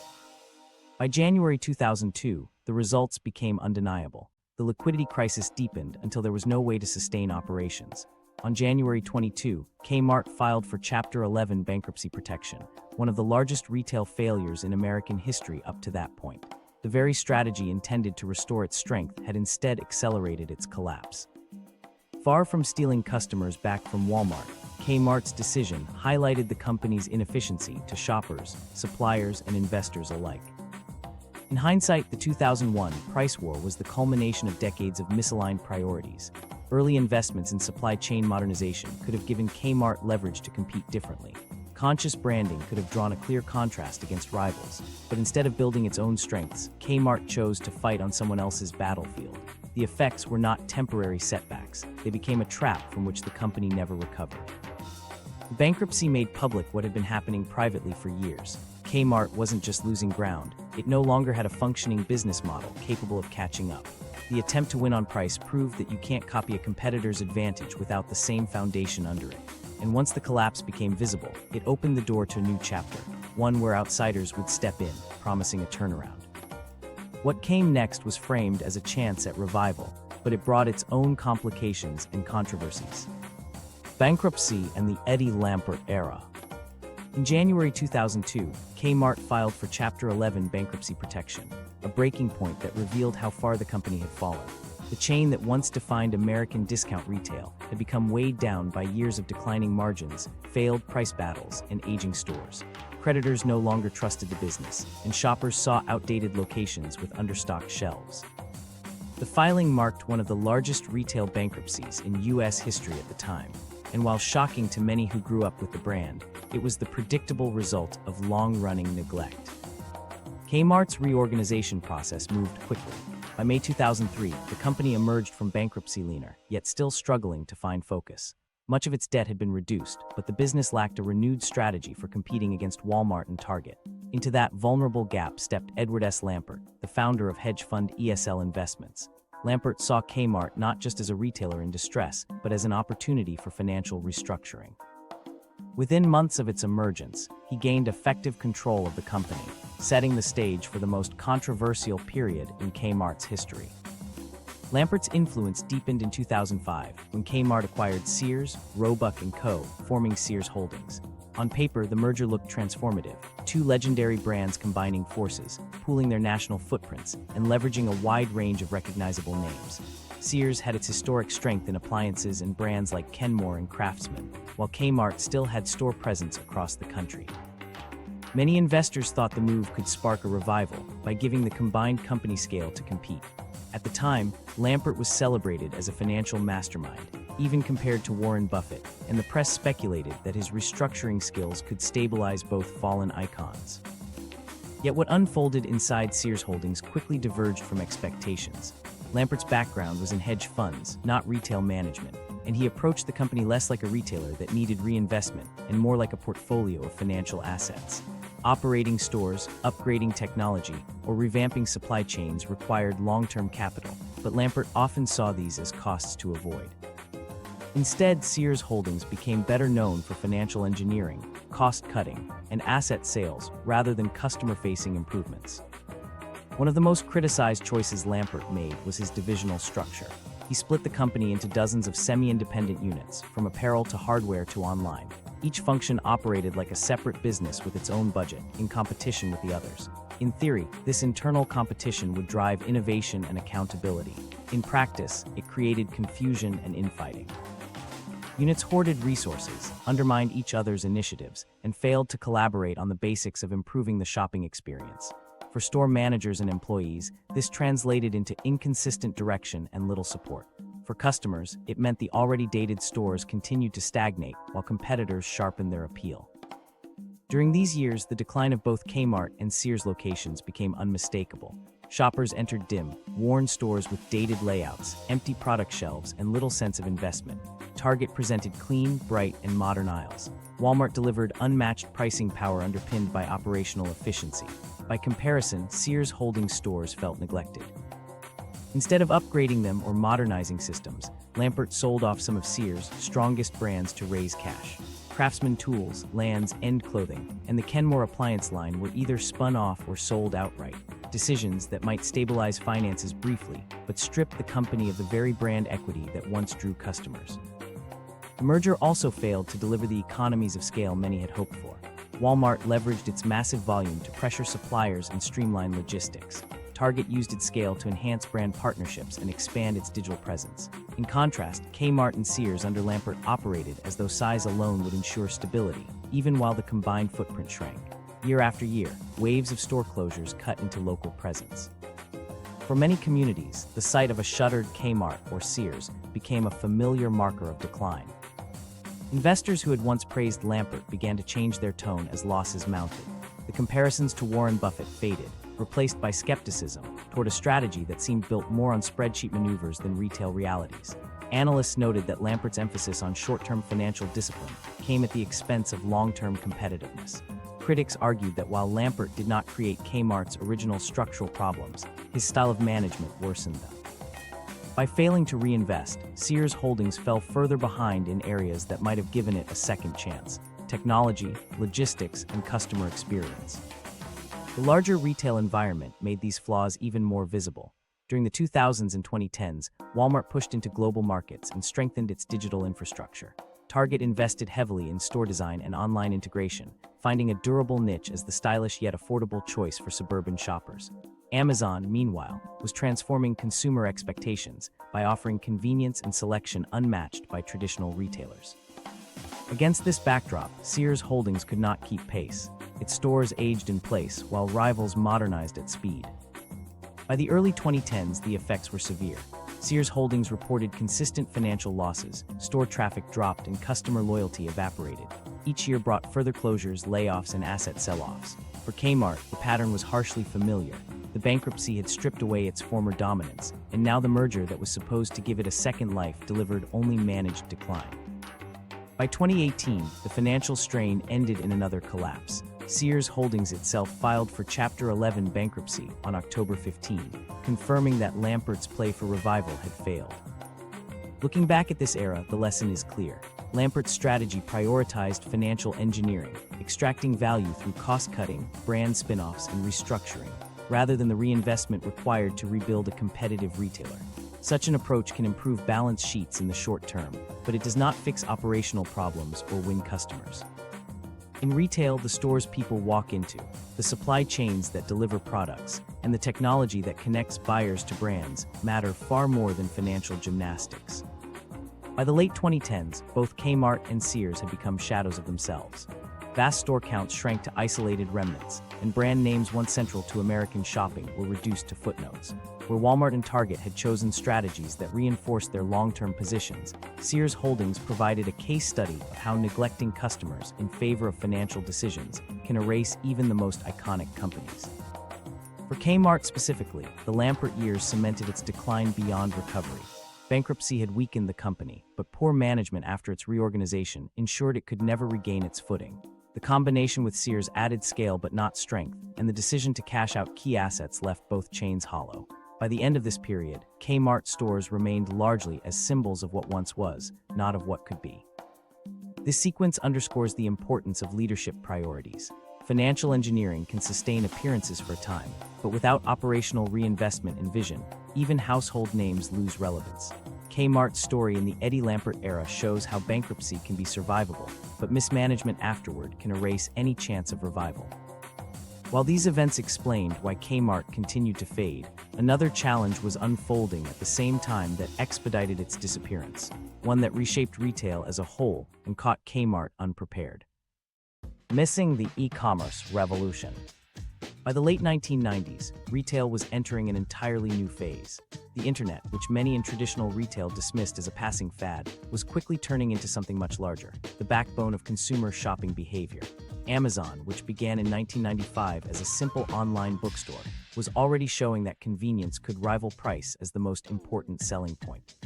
[SPEAKER 1] By January 2002, the results became undeniable. The liquidity crisis deepened until there was no way to sustain operations. On January 22, Kmart filed for Chapter 11 bankruptcy protection, one of the largest retail failures in American history up to that point. the very strategy intended to restore its strength had instead accelerated its collapse. Far from stealing customers back from Walmart, Kmart's decision highlighted the company's inefficiency to shoppers, suppliers, and investors alike. In hindsight, the 2001 price war was the culmination of decades of misaligned priorities. Early investments in supply chain modernization could have given Kmart leverage to compete differently. Conscious branding could have drawn a clear contrast against rivals, but instead of building its own strengths, Kmart chose to fight on someone else's battlefield. The effects were not temporary setbacks, they became a trap from which the company never recovered. Bankruptcy made public what had been happening privately for years. Kmart wasn't just losing ground, it no longer had a functioning business model capable of catching up. The attempt to win on price proved that you can't copy a competitor's advantage without the same foundation under it. And once the collapse became visible, it opened the door to a new chapter, one where outsiders would step in, promising a turnaround. What came next was framed as a chance at revival, but it brought its own complications and controversies. Bankruptcy and the Eddie Lampert era. In January 2002, Kmart filed for Chapter 11 bankruptcy protection, a breaking point that revealed how far the company had fallen. The chain that once defined American discount retail had become weighed down by years of declining margins, failed price battles, and aging stores. Creditors no longer trusted the business, and shoppers saw outdated locations with understocked shelves. The filing marked one of the largest retail bankruptcies in U.S. history at the time, and while shocking to many who grew up with the brand, it was the predictable result of long-running neglect. Kmart's reorganization process moved quickly. By May 2003, the company emerged from bankruptcy leaner, yet still struggling to find focus. Much of its debt had been reduced, but the business lacked a renewed strategy for competing against Walmart and Target. Into that vulnerable gap stepped Edward S. Lampert, the founder of hedge fund ESL Investments. Lampert saw Kmart not just as a retailer in distress, but as an opportunity for financial restructuring. Within months of its emergence, he gained effective control of the company, setting the stage for the most controversial period in Kmart's history. Lampert's influence deepened in 2005 when Kmart acquired Sears, Roebuck & Co., forming Sears Holdings. On paper, the merger looked transformative, two legendary brands combining forces, pooling their national footprints, and leveraging a wide range of recognizable names. Sears had its historic strength in appliances and brands like Kenmore and Craftsman, while Kmart still had store presence across the country. Many investors thought the move could spark a revival by giving the combined company scale to compete. At the time, Lampert was celebrated as a financial mastermind, even compared to Warren Buffett, and the press speculated that his restructuring skills could stabilize both fallen icons. Yet what unfolded inside Sears Holdings quickly diverged from expectations. Lampert's background was in hedge funds, not retail management, and he approached the company less like a retailer that needed reinvestment and more like a portfolio of financial assets. Operating stores, upgrading technology, or revamping supply chains required long-term capital, but Lampert often saw these as costs to avoid. Instead, Sears Holdings became better known for financial engineering, cost-cutting, and asset sales rather than customer-facing improvements. One of the most criticized choices Lampert made was his divisional structure. He split the company into dozens of semi-independent units, from apparel to hardware to online. Each function operated like a separate business with its own budget, in competition with the others. In theory, this internal competition would drive innovation and accountability. In practice, it created confusion and infighting. Units hoarded resources, undermined each other's initiatives, and failed to collaborate on the basics of improving the shopping experience. For store managers and employees, this translated into inconsistent direction and little support. For customers, it meant the already dated stores continued to stagnate while competitors sharpened their appeal. During these years, the decline of both Kmart and Sears locations became unmistakable. Shoppers entered dim, worn stores with dated layouts, empty product shelves, and little sense of investment. Target presented clean, bright, and modern aisles. Walmart delivered unmatched pricing power underpinned by operational efficiency. By comparison, Sears Holdings stores felt neglected. Instead of upgrading them or modernizing systems, Lampert sold off some of Sears' strongest brands to raise cash. Craftsman tools, Lands, End Clothing, and the Kenmore appliance line were either spun off or sold outright. Decisions that might stabilize finances briefly, but stripped the company of the very brand equity that once drew customers. The merger also failed to deliver the economies of scale many had hoped for. Walmart leveraged its massive volume to pressure suppliers and streamline logistics. Target used its scale to enhance brand partnerships and expand its digital presence. In contrast, Kmart and Sears under Lampert operated as though size alone would ensure stability, even while the combined footprint shrank. Year after year, waves of store closures cut into local presence. For many communities, the sight of a shuttered Kmart or Sears became a familiar marker of decline. Investors who had once praised Lampert began to change their tone as losses mounted. The comparisons to Warren Buffett faded, replaced by skepticism toward a strategy that seemed built more on spreadsheet maneuvers than retail realities. Analysts noted that Lampert's emphasis on short-term financial discipline came at the expense of long-term competitiveness. Critics argued that while Lampert did not create Kmart's original structural problems, his style of management worsened them. By failing to reinvest, Sears Holdings fell further behind in areas that might have given it a second chance: technology, logistics, and customer experience. The larger retail environment made these flaws even more visible. During the 2000s and 2010s, Walmart pushed into global markets and strengthened its digital infrastructure. Target invested heavily in store design and online integration, finding a durable niche as the stylish yet affordable choice for suburban shoppers. Amazon, meanwhile, was transforming consumer expectations by offering convenience and selection unmatched by traditional retailers. Against this backdrop, Sears Holdings could not keep pace. Its stores aged in place while rivals modernized at speed. By the early 2010s, the effects were severe. Sears Holdings reported consistent financial losses, store traffic dropped, and customer loyalty evaporated. Each year brought further closures, layoffs, and asset sell-offs. For Kmart, the pattern was harshly familiar. The bankruptcy had stripped away its former dominance, and now the merger that was supposed to give it a second life delivered only managed decline. By 2018, the financial strain ended in another collapse. Sears Holdings itself filed for Chapter 11 bankruptcy on October 15, confirming that Lampert's play for revival had failed. Looking back at this era, the lesson is clear. Lampert's strategy prioritized financial engineering, extracting value through cost-cutting, brand spin-offs, and restructuring, rather than the reinvestment required to rebuild a competitive retailer. Such an approach can improve balance sheets in the short term, but it does not fix operational problems or win customers. In retail, the stores people walk into, the supply chains that deliver products, and the technology that connects buyers to brands matter far more than financial gymnastics. By the late 2010s, both Kmart and Sears had become shadows of themselves. Vast store counts shrank to isolated remnants, and brand names once central to American shopping were reduced to footnotes. Where Walmart and Target had chosen strategies that reinforced their long-term positions, Sears Holdings provided a case study of how neglecting customers in favor of financial decisions can erase even the most iconic companies. For Kmart specifically, the Lampert years cemented its decline beyond recovery. Bankruptcy had weakened the company, but poor management after its reorganization ensured it could never regain its footing. The combination with Sears added scale but not strength, and the decision to cash out key assets left both chains hollow. By the end of this period, Kmart stores remained largely as symbols of what once was, not of what could be. This sequence underscores the importance of leadership priorities. Financial engineering can sustain appearances for a time, but without operational reinvestment and vision, even household names lose relevance. Kmart's story in the Eddie Lampert era shows how bankruptcy can be survivable, but mismanagement afterward can erase any chance of revival. While these events explained why Kmart continued to fade, another challenge was unfolding at the same time that expedited its disappearance, one that reshaped retail as a whole and caught Kmart unprepared. Missing the e-commerce revolution. By the late 1990s, retail was entering an entirely new phase. The internet, which many in traditional retail dismissed as a passing fad, was quickly turning into something much larger, the backbone of consumer shopping behavior. Amazon, which began in 1995 as a simple online bookstore, was already showing that convenience could rival price as the most important selling point.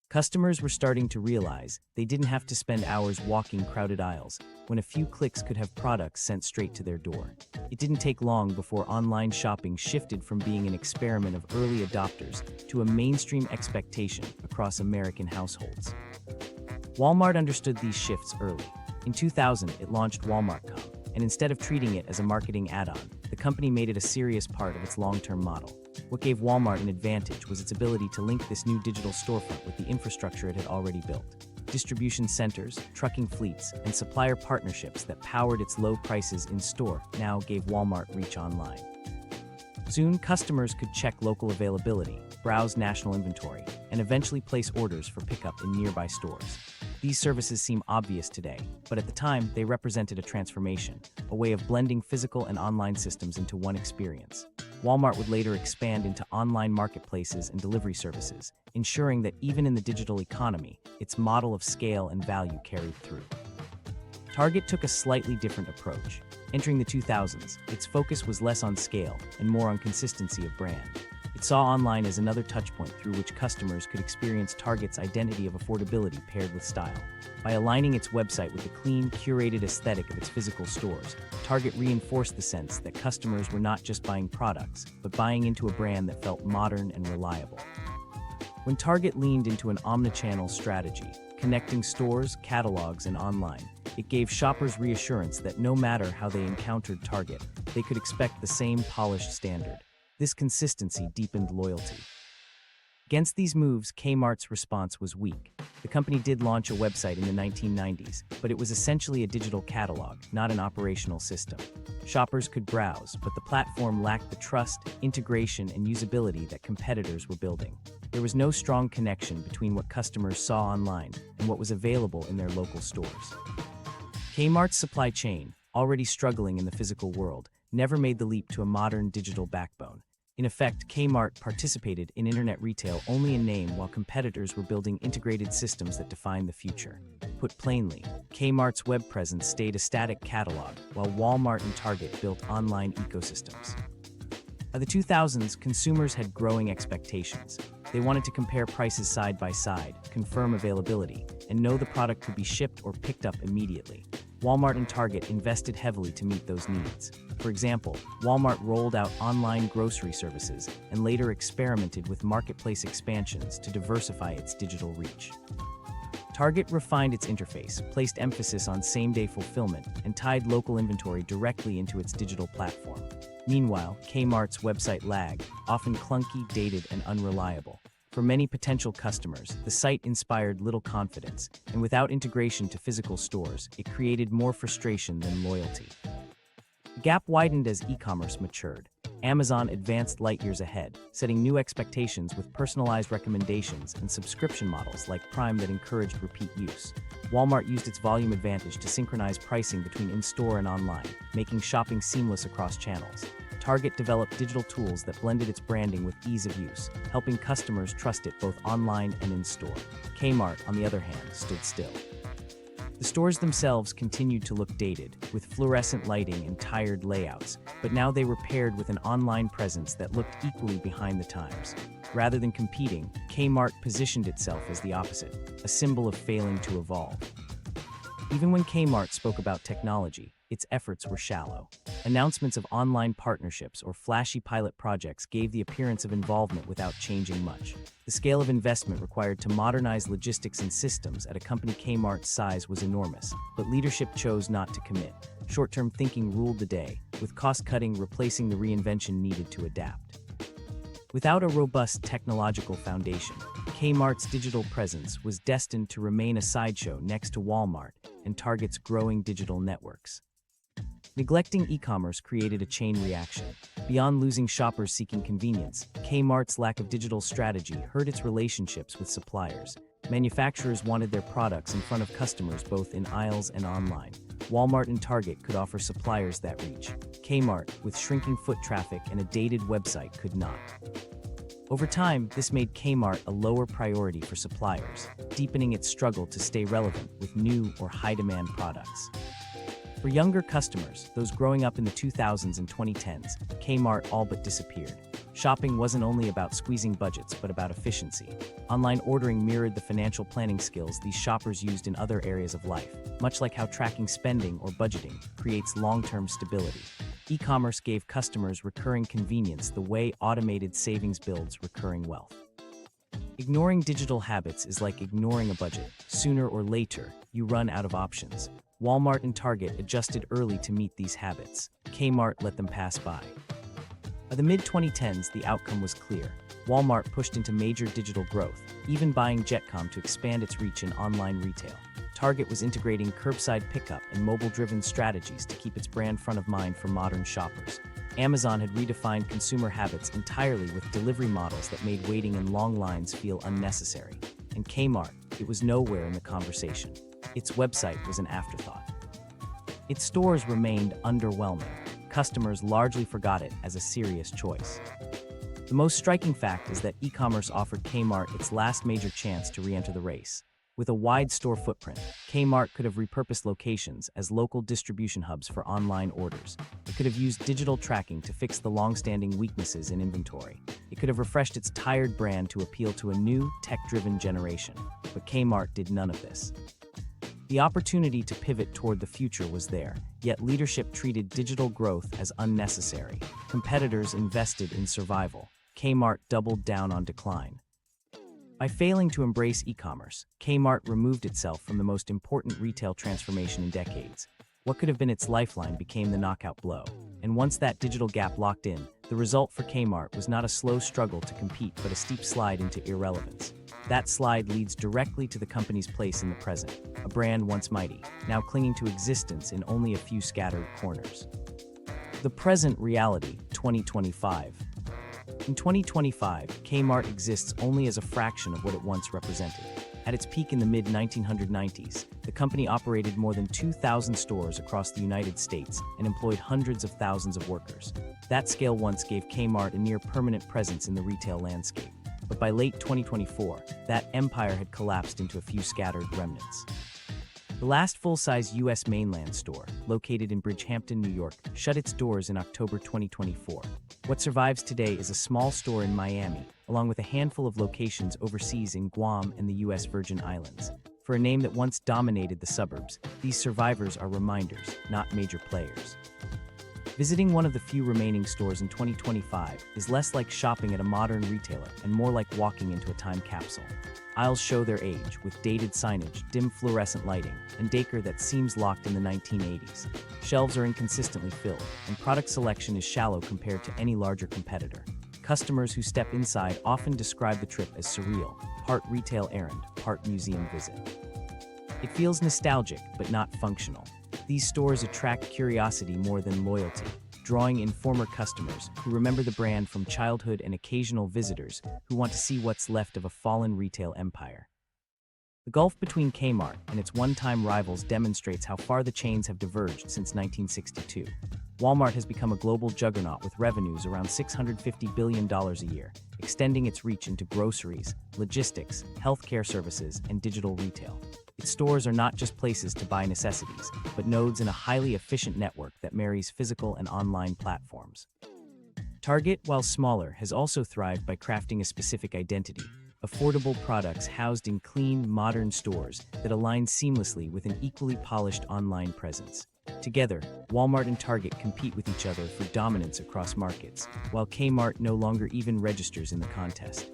[SPEAKER 1] Customers were starting to realize they didn't have to spend hours walking crowded aisles when a few clicks could have products sent straight to their door. It didn't take long before online shopping shifted from being an experiment of early adopters to a mainstream expectation across American households. Walmart understood these shifts early. In 2000, it launched Walmart.com, and instead of treating it as a marketing add-on, the company made it a serious part of its long-term model. What gave Walmart an advantage was its ability to link this new digital storefront with the infrastructure it had already built. Distribution centers, trucking fleets, and supplier partnerships that powered its low prices in store now gave Walmart reach online. Soon, customers could check local availability, browse national inventory, and eventually place orders for pickup in nearby stores. These services seem obvious today, but at the time, they represented a transformation, a way of blending physical and online systems into one experience. Walmart would later expand into online marketplaces and delivery services, ensuring that even in the digital economy, its model of scale and value carried through. Target took a slightly different approach. Entering the 2000s, its focus was less on scale and more on consistency of brand. It saw online as another touchpoint through which customers could experience Target's identity of affordability paired with style. By aligning its website with the clean, curated aesthetic of its physical stores, Target reinforced the sense that customers were not just buying products, but buying into a brand that felt modern and reliable. When Target leaned into an omnichannel strategy, connecting stores, catalogs, and online, it gave shoppers reassurance that no matter how they encountered Target, they could expect the same polished standard. This consistency deepened loyalty. Against these moves, Kmart's response was weak. The company did launch a website in the 1990s, but it was essentially a digital catalog, not an operational system. Shoppers could browse, but the platform lacked the trust, integration, and usability that competitors were building. There was no strong connection between what customers saw online and what was available in their local stores. Kmart's supply chain, already struggling in the physical world, never made the leap to a modern digital backbone. In effect, Kmart participated in internet retail only in name while competitors were building integrated systems that defined the future. Put plainly, Kmart's web presence stayed a static catalog, while Walmart and Target built online ecosystems. By the 2000s, consumers had growing expectations. They wanted to compare prices side by side, confirm availability, and know the product could be shipped or picked up immediately. Walmart and Target invested heavily to meet those needs. For example, Walmart rolled out online grocery services and later experimented with marketplace expansions to diversify its digital reach. Target refined its interface, placed emphasis on same-day fulfillment, and tied local inventory directly into its digital platform. Meanwhile, Kmart's website lagged, often clunky, dated, and unreliable. For many potential customers, the site inspired little confidence, and without integration to physical stores, it created more frustration than loyalty. The gap widened as e-commerce matured. Amazon advanced light years ahead, setting new expectations with personalized recommendations and subscription models like Prime that encouraged repeat use. Walmart used its volume advantage to synchronize pricing between in-store and online, making shopping seamless across channels. Target developed digital tools that blended its branding with ease of use, helping customers trust it both online and in-store. Kmart, on the other hand, stood still. The stores themselves continued to look dated, with fluorescent lighting and tired layouts, but now they were paired with an online presence that looked equally behind the times. Rather than competing, Kmart positioned itself as the opposite, a symbol of failing to evolve. Even when Kmart spoke about technology, its efforts were shallow. Announcements of online partnerships or flashy pilot projects gave the appearance of involvement without changing much. The scale of investment required to modernize logistics and systems at a company Kmart's size was enormous, but leadership chose not to commit. Short-term thinking ruled the day, with cost-cutting replacing the reinvention needed to adapt. Without a robust technological foundation, Kmart's digital presence was destined to remain a sideshow next to Walmart and Target's growing digital networks. Neglecting e-commerce created a chain reaction. Beyond losing shoppers seeking convenience, Kmart's lack of digital strategy hurt its relationships with suppliers. Manufacturers wanted their products in front of customers both in aisles and online. Walmart and Target could offer suppliers that reach. Kmart, with shrinking foot traffic and a dated website, could not. Over time, this made Kmart a lower priority for suppliers, deepening its struggle to stay relevant with new or high-demand products. For younger customers, those growing up in the 2000s and 2010s, Kmart all but disappeared. Shopping wasn't only about squeezing budgets, but about efficiency. Online ordering mirrored the financial planning skills these shoppers used in other areas of life, much like how tracking spending or budgeting creates long-term stability. E-commerce gave customers recurring convenience the way automated savings builds recurring wealth. Ignoring digital habits is like ignoring a budget. Sooner or later, you run out of options. Walmart and Target adjusted early to meet these habits. Kmart let them pass by. By the mid-2010s, the outcome was clear. Walmart pushed into major digital growth, even buying Jetcom to expand its reach in online retail. Target was integrating curbside pickup and mobile-driven strategies to keep its brand front of mind for modern shoppers. Amazon had redefined consumer habits entirely with delivery models that made waiting in long lines feel unnecessary. And Kmart, it was nowhere in the conversation. Its website was an afterthought. Its stores remained underwhelming. Customers largely forgot it as a serious choice. The most striking fact is that e-commerce offered Kmart its last major chance to re-enter the race. With a wide store footprint, Kmart could have repurposed locations as local distribution hubs for online orders. It could have used digital tracking to fix the long-standing weaknesses in inventory. It could have refreshed its tired brand to appeal to a new, tech-driven generation. But Kmart did none of this. The opportunity to pivot toward the future was there, yet leadership treated digital growth as unnecessary. Competitors invested in survival. Kmart doubled down on decline. By failing to embrace e-commerce, Kmart removed itself from the most important retail transformation in decades. What could have been its lifeline became the knockout blow. And once that digital gap locked in, the result for Kmart was not a slow struggle to compete but a steep slide into irrelevance. That slide leads directly to the company's place in the present, a brand once mighty, now clinging to existence in only a few scattered corners. The present reality, 2025. In 2025, Kmart exists only as a fraction of what it once represented. At its peak in the mid-1990s, the company operated more than 2,000 stores across the United States and employed hundreds of thousands of workers. That scale once gave Kmart a near-permanent presence in the retail landscape. But by late 2024, that empire had collapsed into a few scattered remnants. The last full-size U.S. mainland store, located in Bridgehampton, New York, shut its doors in October 2024. What survives today is a small store in Miami, along with a handful of locations overseas in Guam and the U.S. Virgin Islands. For a name that once dominated the suburbs, these survivors are reminders, not major players. Visiting one of the few remaining stores in 2025 is less like shopping at a modern retailer and more like walking into a time capsule. Aisles show their age, with dated signage, dim fluorescent lighting, and decor that seems locked in the 1980s. Shelves are inconsistently filled, and product selection is shallow compared to any larger competitor. Customers who step inside often describe the trip as surreal, part retail errand, part museum visit. It feels nostalgic, but not functional. These stores attract curiosity more than loyalty, drawing in former customers who remember the brand from childhood and occasional visitors who want to see what's left of a fallen retail empire. The gulf between Kmart and its one-time rivals demonstrates how far the chains have diverged since 1962. Walmart has become a global juggernaut with revenues around $650 billion a year, extending its reach into groceries, logistics, healthcare services, and digital retail. Its stores are not just places to buy necessities, but nodes in a highly efficient network that marries physical and online platforms. Target, while smaller, has also thrived by crafting a specific identity: affordable products housed in clean, modern stores that align seamlessly with an equally polished online presence. Together, Walmart and Target compete with each other for dominance across markets, while Kmart no longer even registers in the contest.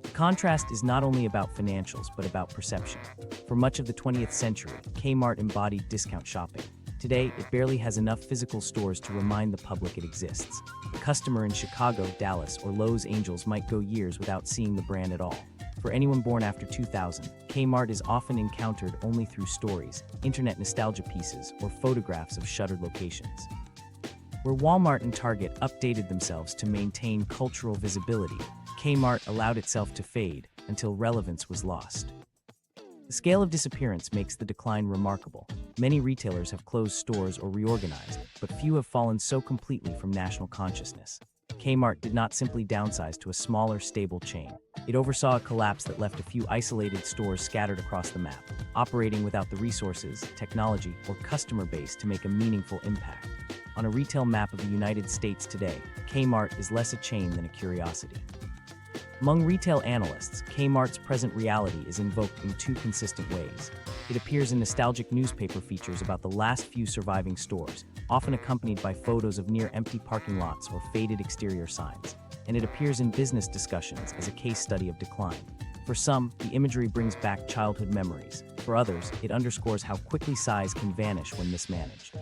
[SPEAKER 1] The contrast is not only about financials, but about perception. For much of the 20th century, Kmart embodied discount shopping. Today, it barely has enough physical stores to remind the public it exists. A customer in Chicago, Dallas, or Los Angeles might go years without seeing the brand at all. For anyone born after 2000, Kmart is often encountered only through stories, internet nostalgia pieces, or photographs of shuttered locations. Where Walmart and Target updated themselves to maintain cultural visibility, Kmart allowed itself to fade until relevance was lost. The scale of disappearance makes the decline remarkable. Many retailers have closed stores or reorganized, but few have fallen so completely from national consciousness. Kmart did not simply downsize to a smaller, stable chain. It oversaw a collapse that left a few isolated stores scattered across the map, operating without the resources, technology, or customer base to make a meaningful impact. On a retail map of the United States today, Kmart is less a chain than a curiosity. Among retail analysts, Kmart's present reality is invoked in two consistent ways. It appears in nostalgic newspaper features about the last few surviving stores, often accompanied by photos of near-empty parking lots or faded exterior signs. And it appears in business discussions as a case study of decline. For some, the imagery brings back childhood memories. For others, it underscores how quickly size can vanish when mismanaged.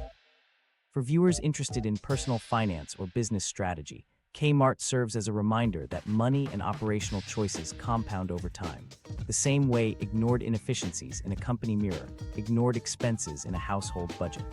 [SPEAKER 1] For viewers interested in personal finance or business strategy, Kmart serves as a reminder that money and operational choices compound over time. The same way ignored inefficiencies in a company mirror ignored expenses in a household budget.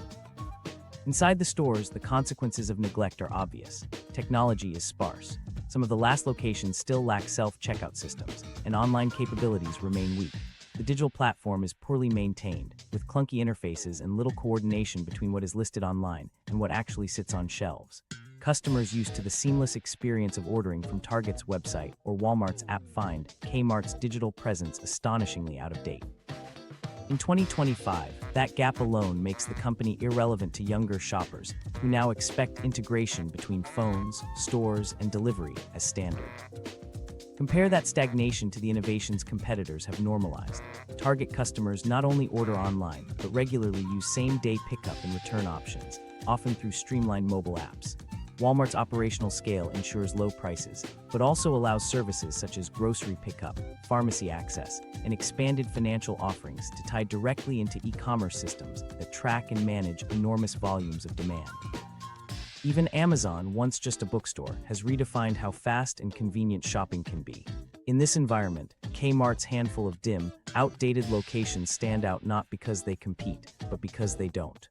[SPEAKER 1] Inside the stores, the consequences of neglect are obvious. Technology is sparse. Some of the last locations still lack self-checkout systems, and online capabilities remain weak. The digital platform is poorly maintained, with clunky interfaces and little coordination between what is listed online and what actually sits on shelves. Customers used to the seamless experience of ordering from Target's website or Walmart's app find Kmart's digital presence astonishingly out of date. In 2025, that gap alone makes the company irrelevant to younger shoppers who now expect integration between phones, stores, and delivery as standard. Compare that stagnation to the innovations competitors have normalized. Target customers not only order online, but regularly use same-day pickup and return options, often through streamlined mobile apps. Walmart's operational scale ensures low prices, but also allows services such as grocery pickup, pharmacy access, and expanded financial offerings to tie directly into e-commerce systems that track and manage enormous volumes of demand. Even Amazon, once just a bookstore, has redefined how fast and convenient shopping can be. In this environment, Kmart's handful of dim, outdated locations stand out not because they compete, but because they don't.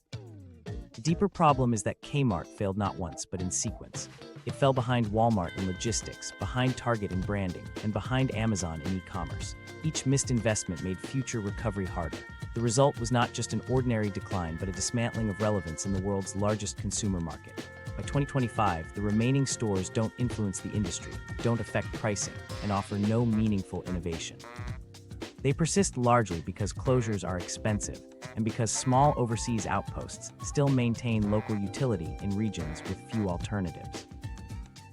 [SPEAKER 1] The deeper problem is that Kmart failed not once, but in sequence. It fell behind Walmart in logistics, behind Target in branding, and behind Amazon in e-commerce. Each missed investment made future recovery harder. The result was not just an ordinary decline, but a dismantling of relevance in the world's largest consumer market. By 2025, the remaining stores don't influence the industry, don't affect pricing, and offer no meaningful innovation. They persist largely because closures are expensive, and because small overseas outposts still maintain local utility in regions with few alternatives.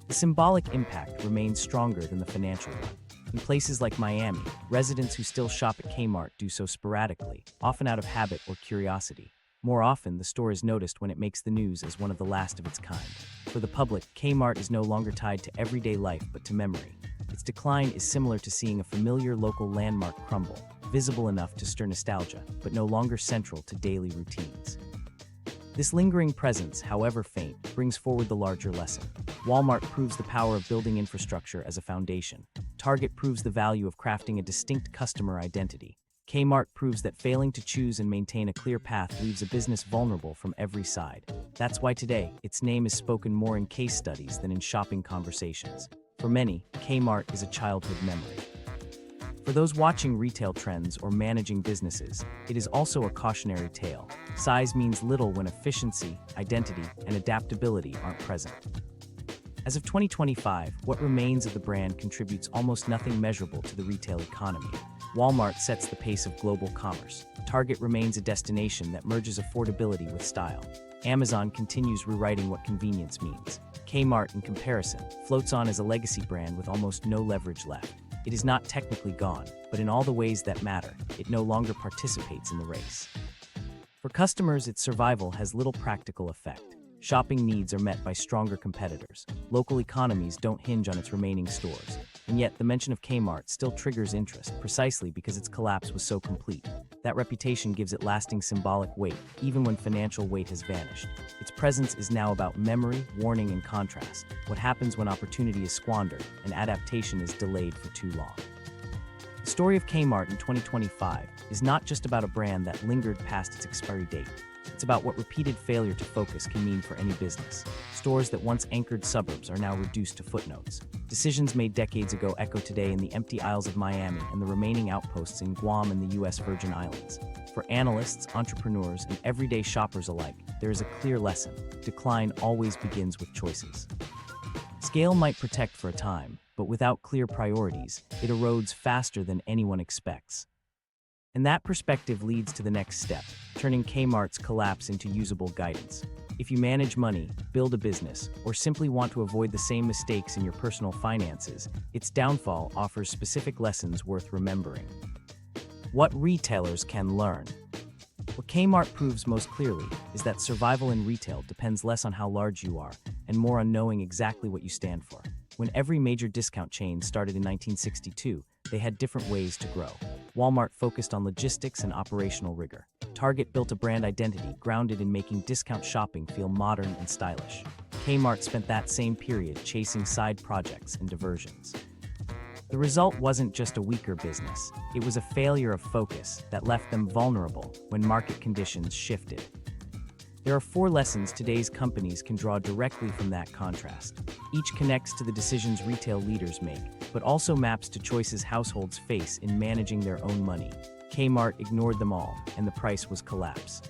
[SPEAKER 1] The symbolic impact remains stronger than the financial one. In places like Miami, residents who still shop at Kmart do so sporadically, often out of habit or curiosity. More often, the store is noticed when it makes the news as one of the last of its kind. For the public, Kmart is no longer tied to everyday life but to memory. Its decline is similar to seeing a familiar local landmark crumble, visible enough to stir nostalgia, but no longer central to daily routines. This lingering presence, however faint, brings forward the larger lesson. Walmart proves the power of building infrastructure as a foundation. Target proves the value of crafting a distinct customer identity. Kmart proves that failing to choose and maintain a clear path leaves a business vulnerable from every side. That's why today, its name is spoken more in case studies than in shopping conversations. For many, Kmart is a childhood memory. For those watching retail trends or managing businesses, it is also a cautionary tale. Size means little when efficiency, identity, and adaptability aren't present. As of 2025, what remains of the brand contributes almost nothing measurable to the retail economy. Walmart sets the pace of global commerce. Target remains a destination that merges affordability with style. Amazon continues rewriting what convenience means. Kmart, in comparison, floats on as a legacy brand with almost no leverage left. It is not technically gone, but in all the ways that matter, it no longer participates in the race. For customers, its survival has little practical effect. Shopping needs are met by stronger competitors. Local economies don't hinge on its remaining stores. And yet, the mention of Kmart still triggers interest, precisely because its collapse was so complete. That reputation gives it lasting symbolic weight, even when financial weight has vanished. Its presence is now about memory, warning, and contrast. What happens when opportunity is squandered and adaptation is delayed for too long. The story of Kmart in 2025 is not just about a brand that lingered past its expiry date. It's about what repeated failure to focus can mean for any business. Stores that once anchored suburbs are now reduced to footnotes. Decisions made decades ago echo today in the empty aisles of Miami and the remaining outposts in Guam and the U.S. Virgin Islands. For analysts, entrepreneurs, and everyday shoppers alike, there is a clear lesson. Decline always begins with choices. Scale might protect for a time, but without clear priorities, it erodes faster than anyone expects. And that perspective leads to the next step, turning Kmart's collapse into usable guidance. If you manage money, build a business, or simply want to avoid the same mistakes in your personal finances, its downfall offers specific lessons worth remembering. What retailers can learn. What Kmart proves most clearly is that survival in retail depends less on how large you are and more on knowing exactly what you stand for. When every major discount chain started in 1962, they had different ways to grow. Walmart focused on logistics and operational rigor. Target built a brand identity grounded in making discount shopping feel modern and stylish. Kmart spent that same period chasing side projects and diversions. The result wasn't just a weaker business, it was a failure of focus that left them vulnerable when market conditions shifted. There are 4 lessons today's companies can draw directly from that contrast. Each connects to the decisions retail leaders make, but also maps to choices households face in managing their own money. Kmart ignored them all, and the price was collapse.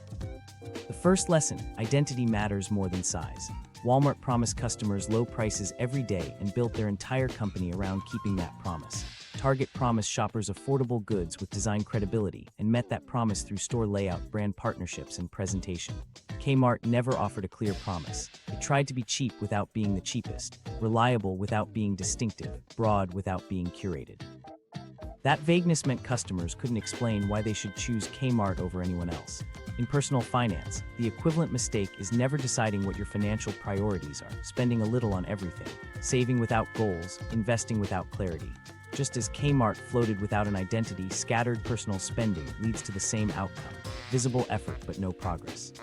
[SPEAKER 1] The first lesson: identity matters more than size. Walmart promised customers low prices every day and built their entire company around keeping that promise. Target promised shoppers affordable goods with design credibility and met that promise through store layout, brand partnerships, and presentation. Kmart never offered a clear promise. It tried to be cheap without being the cheapest, reliable without being distinctive, broad without being curated. That vagueness meant customers couldn't explain why they should choose Kmart over anyone else. In personal finance, the equivalent mistake is never deciding what your financial priorities are, spending a little on everything, saving without goals, investing without clarity. Just as Kmart floated without an identity, scattered personal spending leads to the same outcome: visible effort but no progress.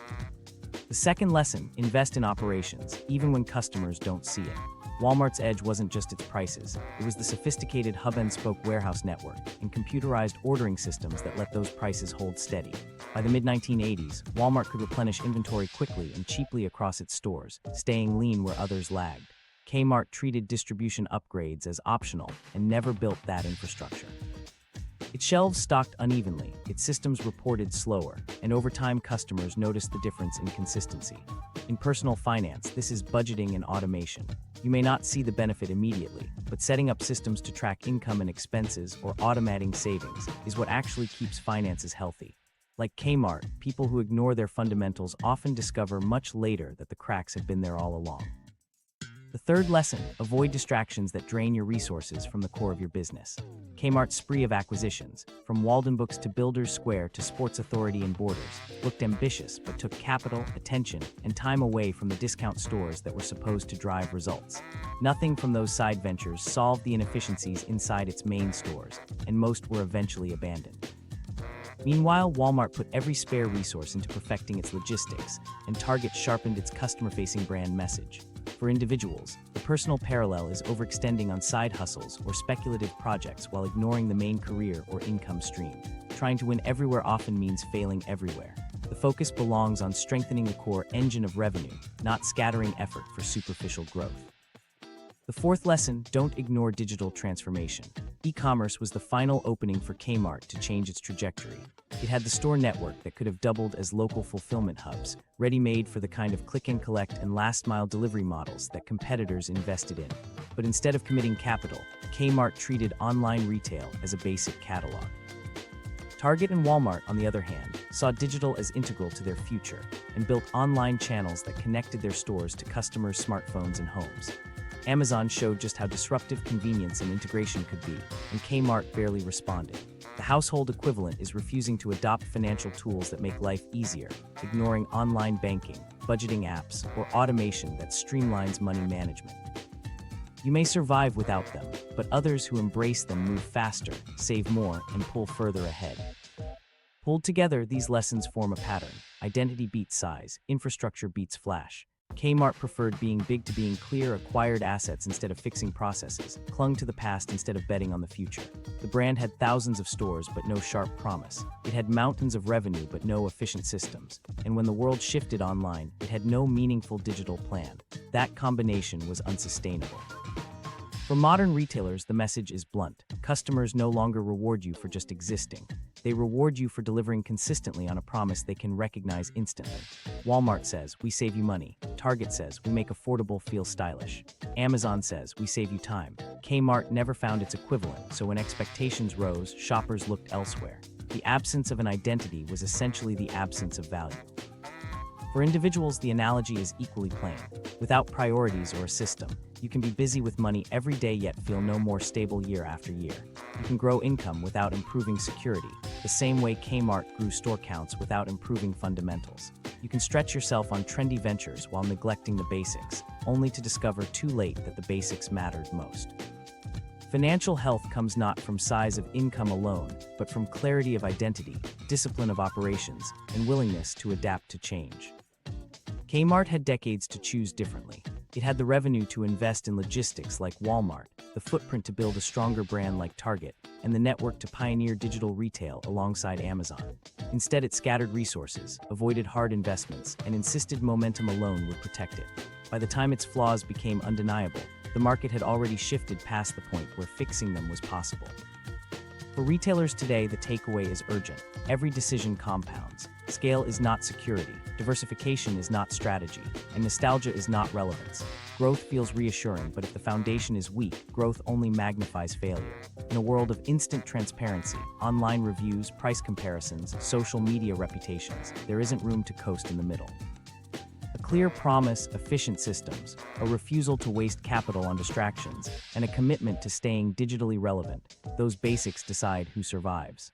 [SPEAKER 1] The second lesson: invest in operations, even when customers don't see it. Walmart's edge wasn't just its prices, it was the sophisticated hub-and-spoke warehouse network and computerized ordering systems that let those prices hold steady. By the mid-1980s, Walmart could replenish inventory quickly and cheaply across its stores, staying lean where others lagged. Kmart treated distribution upgrades as optional and never built that infrastructure. Its shelves stocked unevenly, its systems reported slower, and over time customers noticed the difference in consistency. In personal finance, this is budgeting and automation. You may not see the benefit immediately, but setting up systems to track income and expenses or automating savings is what actually keeps finances healthy. Like Kmart, people who ignore their fundamentals often discover much later that the cracks have been there all along. The third lesson: avoid distractions that drain your resources from the core of your business. Kmart's spree of acquisitions, from Walden Books to Builders Square to Sports Authority and Borders, looked ambitious but took capital, attention, and time away from the discount stores that were supposed to drive results. Nothing from those side ventures solved the inefficiencies inside its main stores, and most were eventually abandoned. Meanwhile, Walmart put every spare resource into perfecting its logistics, and Target sharpened its customer-facing brand message. For individuals, the personal parallel is overextending on side hustles or speculative projects while ignoring the main career or income stream. Trying to win everywhere often means failing everywhere. The focus belongs on strengthening the core engine of revenue, not scattering effort for superficial growth. The fourth lesson: don't ignore digital transformation. E-commerce was the final opening for Kmart to change its trajectory. It had the store network that could have doubled as local fulfillment hubs, ready-made for the kind of click-and-collect and last-mile delivery models that competitors invested in. But instead of committing capital, Kmart treated online retail as a basic catalog. Target and Walmart, on the other hand, saw digital as integral to their future and built online channels that connected their stores to customers' smartphones and homes. Amazon showed just how disruptive convenience and integration could be, and Kmart barely responded. The household equivalent is refusing to adopt financial tools that make life easier, ignoring online banking, budgeting apps, or automation that streamlines money management. You may survive without them, but others who embrace them move faster, save more, and pull further ahead. Pulled together, these lessons form a pattern. Identity beats size, infrastructure beats flash. Kmart preferred being big to being clear, acquired assets instead of fixing processes, clung to the past instead of betting on the future. The brand had thousands of stores but no sharp promise. It had mountains of revenue but no efficient systems. And when the world shifted online, it had no meaningful digital plan. That combination was unsustainable. For modern retailers, the message is blunt. Customers no longer reward you for just existing. They reward you for delivering consistently on a promise they can recognize instantly. Walmart says, "We save you money." Target says, "We make affordable feel stylish." Amazon says, "We save you time." Kmart never found its equivalent, so when expectations rose, shoppers looked elsewhere. The absence of an identity was essentially the absence of value. For individuals, the analogy is equally plain. Without priorities or a system, you can be busy with money every day yet feel no more stable year after year. You can grow income without improving security, the same way Kmart grew store counts without improving fundamentals. You can stretch yourself on trendy ventures while neglecting the basics, only to discover too late that the basics mattered most. Financial health comes not from size of income alone, but from clarity of identity, discipline of operations, and willingness to adapt to change. Kmart had decades to choose differently. It had the revenue to invest in logistics like Walmart, the footprint to build a stronger brand like Target, and the network to pioneer digital retail alongside Amazon. Instead, it scattered resources, avoided hard investments, and insisted momentum alone would protect it. By the time its flaws became undeniable, the market had already shifted past the point where fixing them was possible. For retailers today, the takeaway is urgent. Every decision compounds. Scale is not security, diversification is not strategy, and nostalgia is not relevance. Growth feels reassuring, but if the foundation is weak, growth only magnifies failure. In a world of instant transparency, online reviews, price comparisons, social media reputations, there isn't room to coast in the middle. A clear promise, efficient systems, a refusal to waste capital on distractions, and a commitment to staying digitally relevant, those basics decide who survives.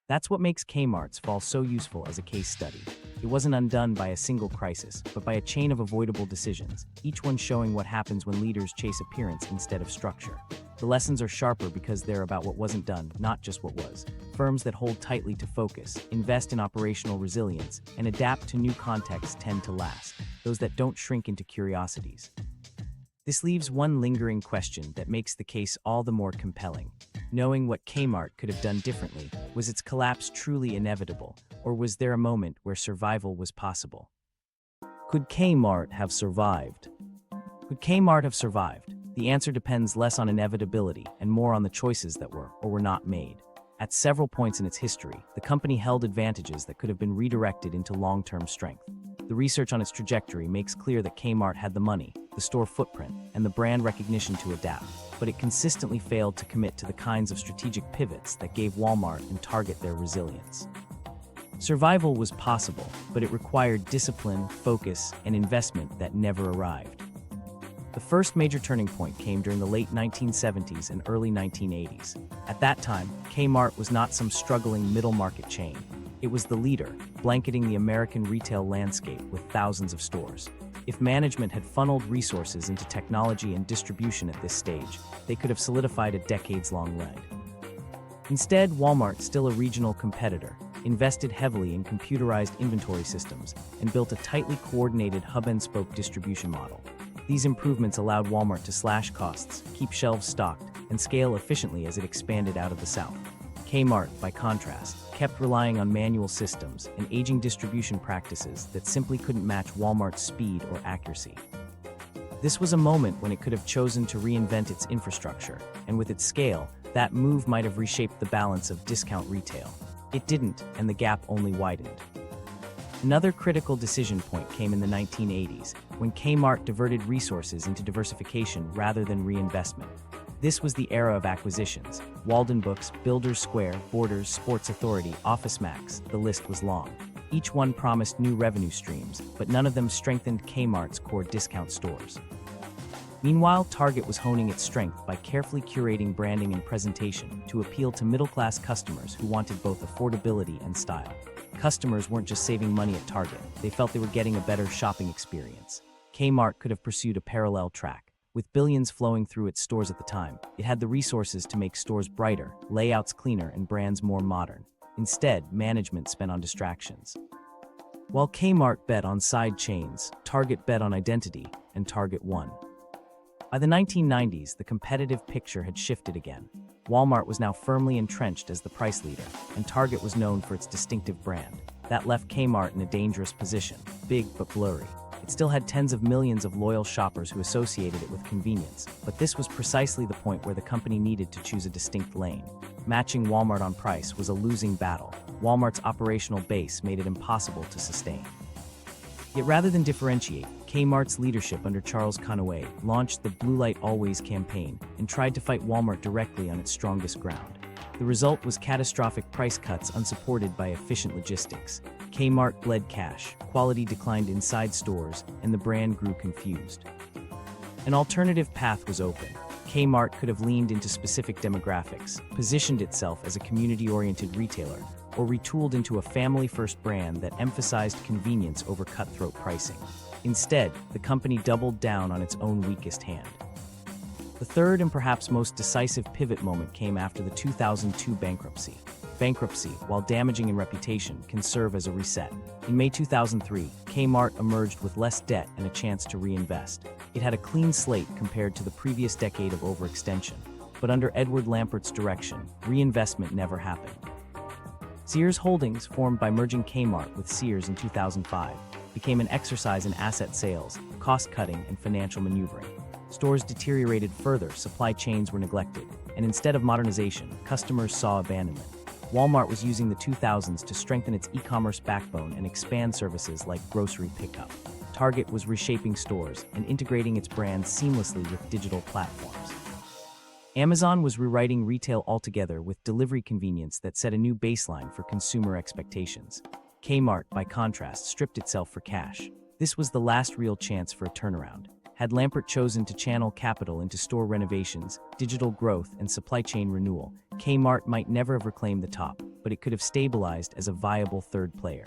[SPEAKER 1] That's what makes Kmart's fall so useful as a case study. It wasn't undone by a single crisis, but by a chain of avoidable decisions, each one showing what happens when leaders chase appearance instead of structure. The lessons are sharper because they're about what wasn't done, not just what was. Firms that hold tightly to focus, invest in operational resilience, and adapt to new contexts tend to last. Those that don't shrink into curiosities. This leaves one lingering question that makes the case all the more compelling. Knowing what Kmart could have done differently, was its collapse truly inevitable, or was there a moment where survival was possible? Could Kmart have survived? Could Kmart have survived? The answer depends less on inevitability and more on the choices that were or were not made. At several points in its history, the company held advantages that could have been redirected into long-term strength. The research on its trajectory makes clear that Kmart had the money, the store footprint, and the brand recognition to adapt, but it consistently failed to commit to the kinds of strategic pivots that gave Walmart and Target their resilience. Survival was possible, but it required discipline, focus, and investment that never arrived. The first major turning point came during the late 1970s and early 1980s. At that time, Kmart was not some struggling middle-market chain. It was the leader, blanketing the American retail landscape with thousands of stores. If management had funneled resources into technology and distribution at this stage, they could have solidified a decades-long lead. Instead, Walmart, still a regional competitor, invested heavily in computerized inventory systems and built a tightly coordinated hub-and-spoke distribution model. These improvements allowed Walmart to slash costs, keep shelves stocked, and scale efficiently as it expanded out of the South. Kmart, by contrast, kept relying on manual systems and aging distribution practices that simply couldn't match Walmart's speed or accuracy. This was a moment when it could have chosen to reinvent its infrastructure, and with its scale, that move might have reshaped the balance of discount retail. It didn't, and the gap only widened. Another critical decision point came in the 1980s, when Kmart diverted resources into diversification rather than reinvestment. This was the era of acquisitions. Walden Books, Builders Square, Borders, Sports Authority, OfficeMax, the list was long. Each one promised new revenue streams, but none of them strengthened Kmart's core discount stores. Meanwhile, Target was honing its strength by carefully curating branding and presentation to appeal to middle-class customers who wanted both affordability and style. Customers weren't just saving money at Target, they felt they were getting a better shopping experience. Kmart could have pursued a parallel track. With billions flowing through its stores at the time, it had the resources to make stores brighter, layouts cleaner, and brands more modern. Instead, management spent on distractions. While Kmart bet on side chains, Target bet on identity, and Target won. By the 1990s, the competitive picture had shifted again. Walmart was now firmly entrenched as the price leader, and Target was known for its distinctive brand. That left Kmart in a dangerous position, big but blurry. It still had tens of millions of loyal shoppers who associated it with convenience, but this was precisely the point where the company needed to choose a distinct lane. Matching Walmart on price was a losing battle. Walmart's operational base made it impossible to sustain. Yet rather than differentiate, Kmart's leadership under Charles Conway launched the Blue Light Always campaign and tried to fight Walmart directly on its strongest ground. The result was catastrophic price cuts unsupported by efficient logistics. Kmart bled cash, quality declined inside stores, and the brand grew confused. An alternative path was open. Kmart could have leaned into specific demographics, positioned itself as a community-oriented retailer, or retooled into a family-first brand that emphasized convenience over cutthroat pricing. Instead, the company doubled down on its own weakest hand. The third and perhaps most decisive pivot moment came after the 2002 bankruptcy. Bankruptcy, while damaging in reputation, can serve as a reset. In May 2003, Kmart emerged with less debt and a chance to reinvest. It had a clean slate compared to the previous decade of overextension. But under Edward Lampert's direction, reinvestment never happened. Sears Holdings, formed by merging Kmart with Sears in 2005, became an exercise in asset sales, cost-cutting, and financial maneuvering. Stores deteriorated further, supply chains were neglected, and instead of modernization, customers saw abandonment. Walmart was using the 2000s to strengthen its e-commerce backbone and expand services like grocery pickup. Target was reshaping stores and integrating its brands seamlessly with digital platforms. Amazon was rewriting retail altogether with delivery convenience that set a new baseline for consumer expectations. Kmart, by contrast, stripped itself for cash. This was the last real chance for a turnaround. Had Lampert chosen to channel capital into store renovations, digital growth, and supply chain renewal, Kmart might never have reclaimed the top, but it could have stabilized as a viable third player.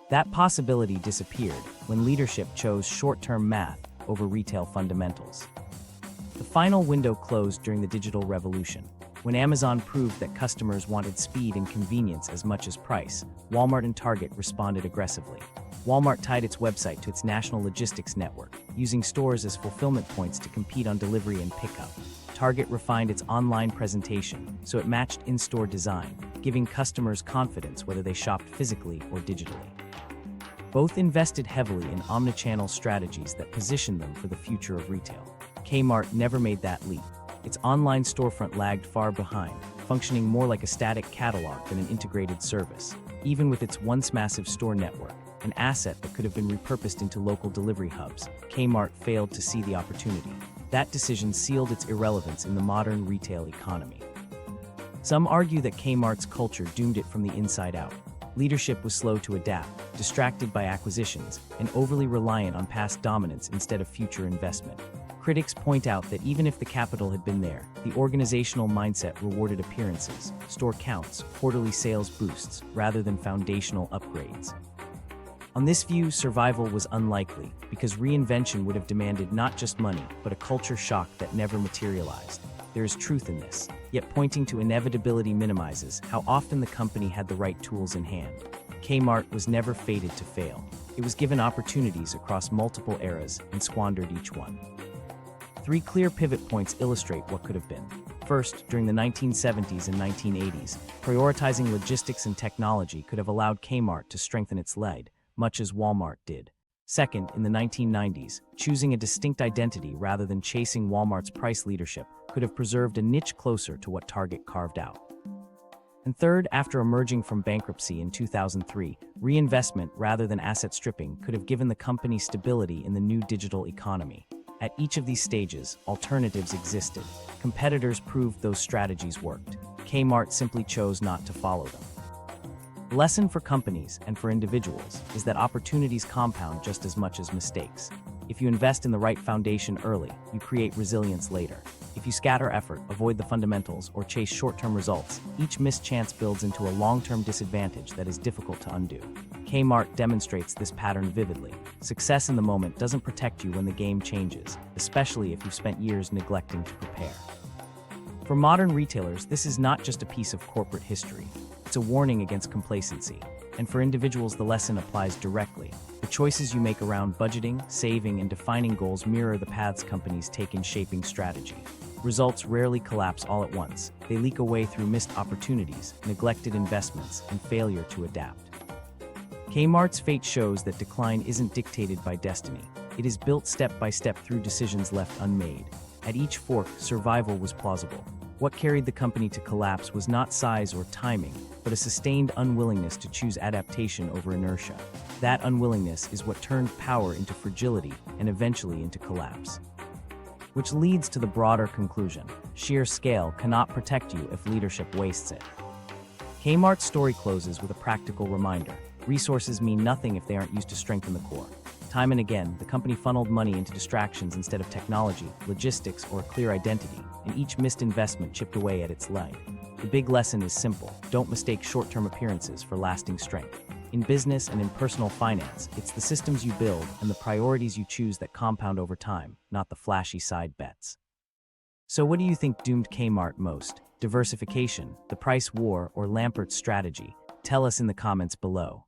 [SPEAKER 1] That possibility disappeared when leadership chose short-term math over retail fundamentals. The final window closed during the digital revolution. When Amazon proved that customers wanted speed and convenience as much as price, Walmart and Target responded aggressively. Walmart tied its website to its national logistics network, using stores as fulfillment points to compete on delivery and pickup. Target refined its online presentation so it matched in-store design, giving customers confidence whether they shopped physically or digitally. Both invested heavily in omnichannel strategies that positioned them for the future of retail. Kmart never made that leap. Its online storefront lagged far behind, functioning more like a static catalog than an integrated service. Even with its once massive store network, an asset that could have been repurposed into local delivery hubs, Kmart failed to see the opportunity. That decision sealed its irrelevance in the modern retail economy. Some argue that Kmart's culture doomed it from the inside out. Leadership was slow to adapt, distracted by acquisitions, and overly reliant on past dominance instead of future investment. Critics point out that even if the capital had been there, the organizational mindset rewarded appearances, store counts, quarterly sales boosts, rather than foundational upgrades. On this view, survival was unlikely, because reinvention would have demanded not just money, but a culture shock that never materialized. There is truth in this, yet pointing to inevitability minimizes how often the company had the right tools in hand. Kmart was never fated to fail. It was given opportunities across multiple eras and squandered each one. 3 clear pivot points illustrate what could have been. First, during the 1970s and 1980s, prioritizing logistics and technology could have allowed Kmart to strengthen its lead, much as Walmart did. Second, in the 1990s, choosing a distinct identity rather than chasing Walmart's price leadership could have preserved a niche closer to what Target carved out. And third, after emerging from bankruptcy in 2003, reinvestment rather than asset stripping could have given the company stability in the new digital economy. At each of these stages, alternatives existed. Competitors proved those strategies worked. Kmart simply chose not to follow them. The lesson for companies and for individuals is that opportunities compound just as much as mistakes. If you invest in the right foundation early, you create resilience later. If you scatter effort, avoid the fundamentals, or chase short-term results, each missed chance builds into a long-term disadvantage that is difficult to undo. Kmart demonstrates this pattern vividly. Success in the moment doesn't protect you when the game changes, especially if you've spent years neglecting to prepare. For modern retailers, this is not just a piece of corporate history. It's a warning against complacency. And for individuals, the lesson applies directly. The choices you make around budgeting, saving, and defining goals mirror the paths companies take in shaping strategy. Results rarely collapse all at once. They leak away through missed opportunities, neglected investments, and failure to adapt. Kmart's fate shows that decline isn't dictated by destiny. It is built step by step through decisions left unmade. At each fork, survival was plausible. What carried the company to collapse was not size or timing, but a sustained unwillingness to choose adaptation over inertia. That unwillingness is what turned power into fragility and eventually into collapse. Which leads to the broader conclusion: sheer scale cannot protect you if leadership wastes it. Kmart's story closes with a practical reminder. Resources mean nothing if they aren't used to strengthen the core. Time and again, the company funneled money into distractions instead of technology, logistics, or a clear identity, and each missed investment chipped away at its life. The big lesson is simple: don't mistake short-term appearances for lasting strength. In business and in personal finance, it's the systems you build and the priorities you choose that compound over time, not the flashy side bets. So what do you think doomed Kmart most? Diversification, the price war, or Lampert's strategy? Tell us in the comments below.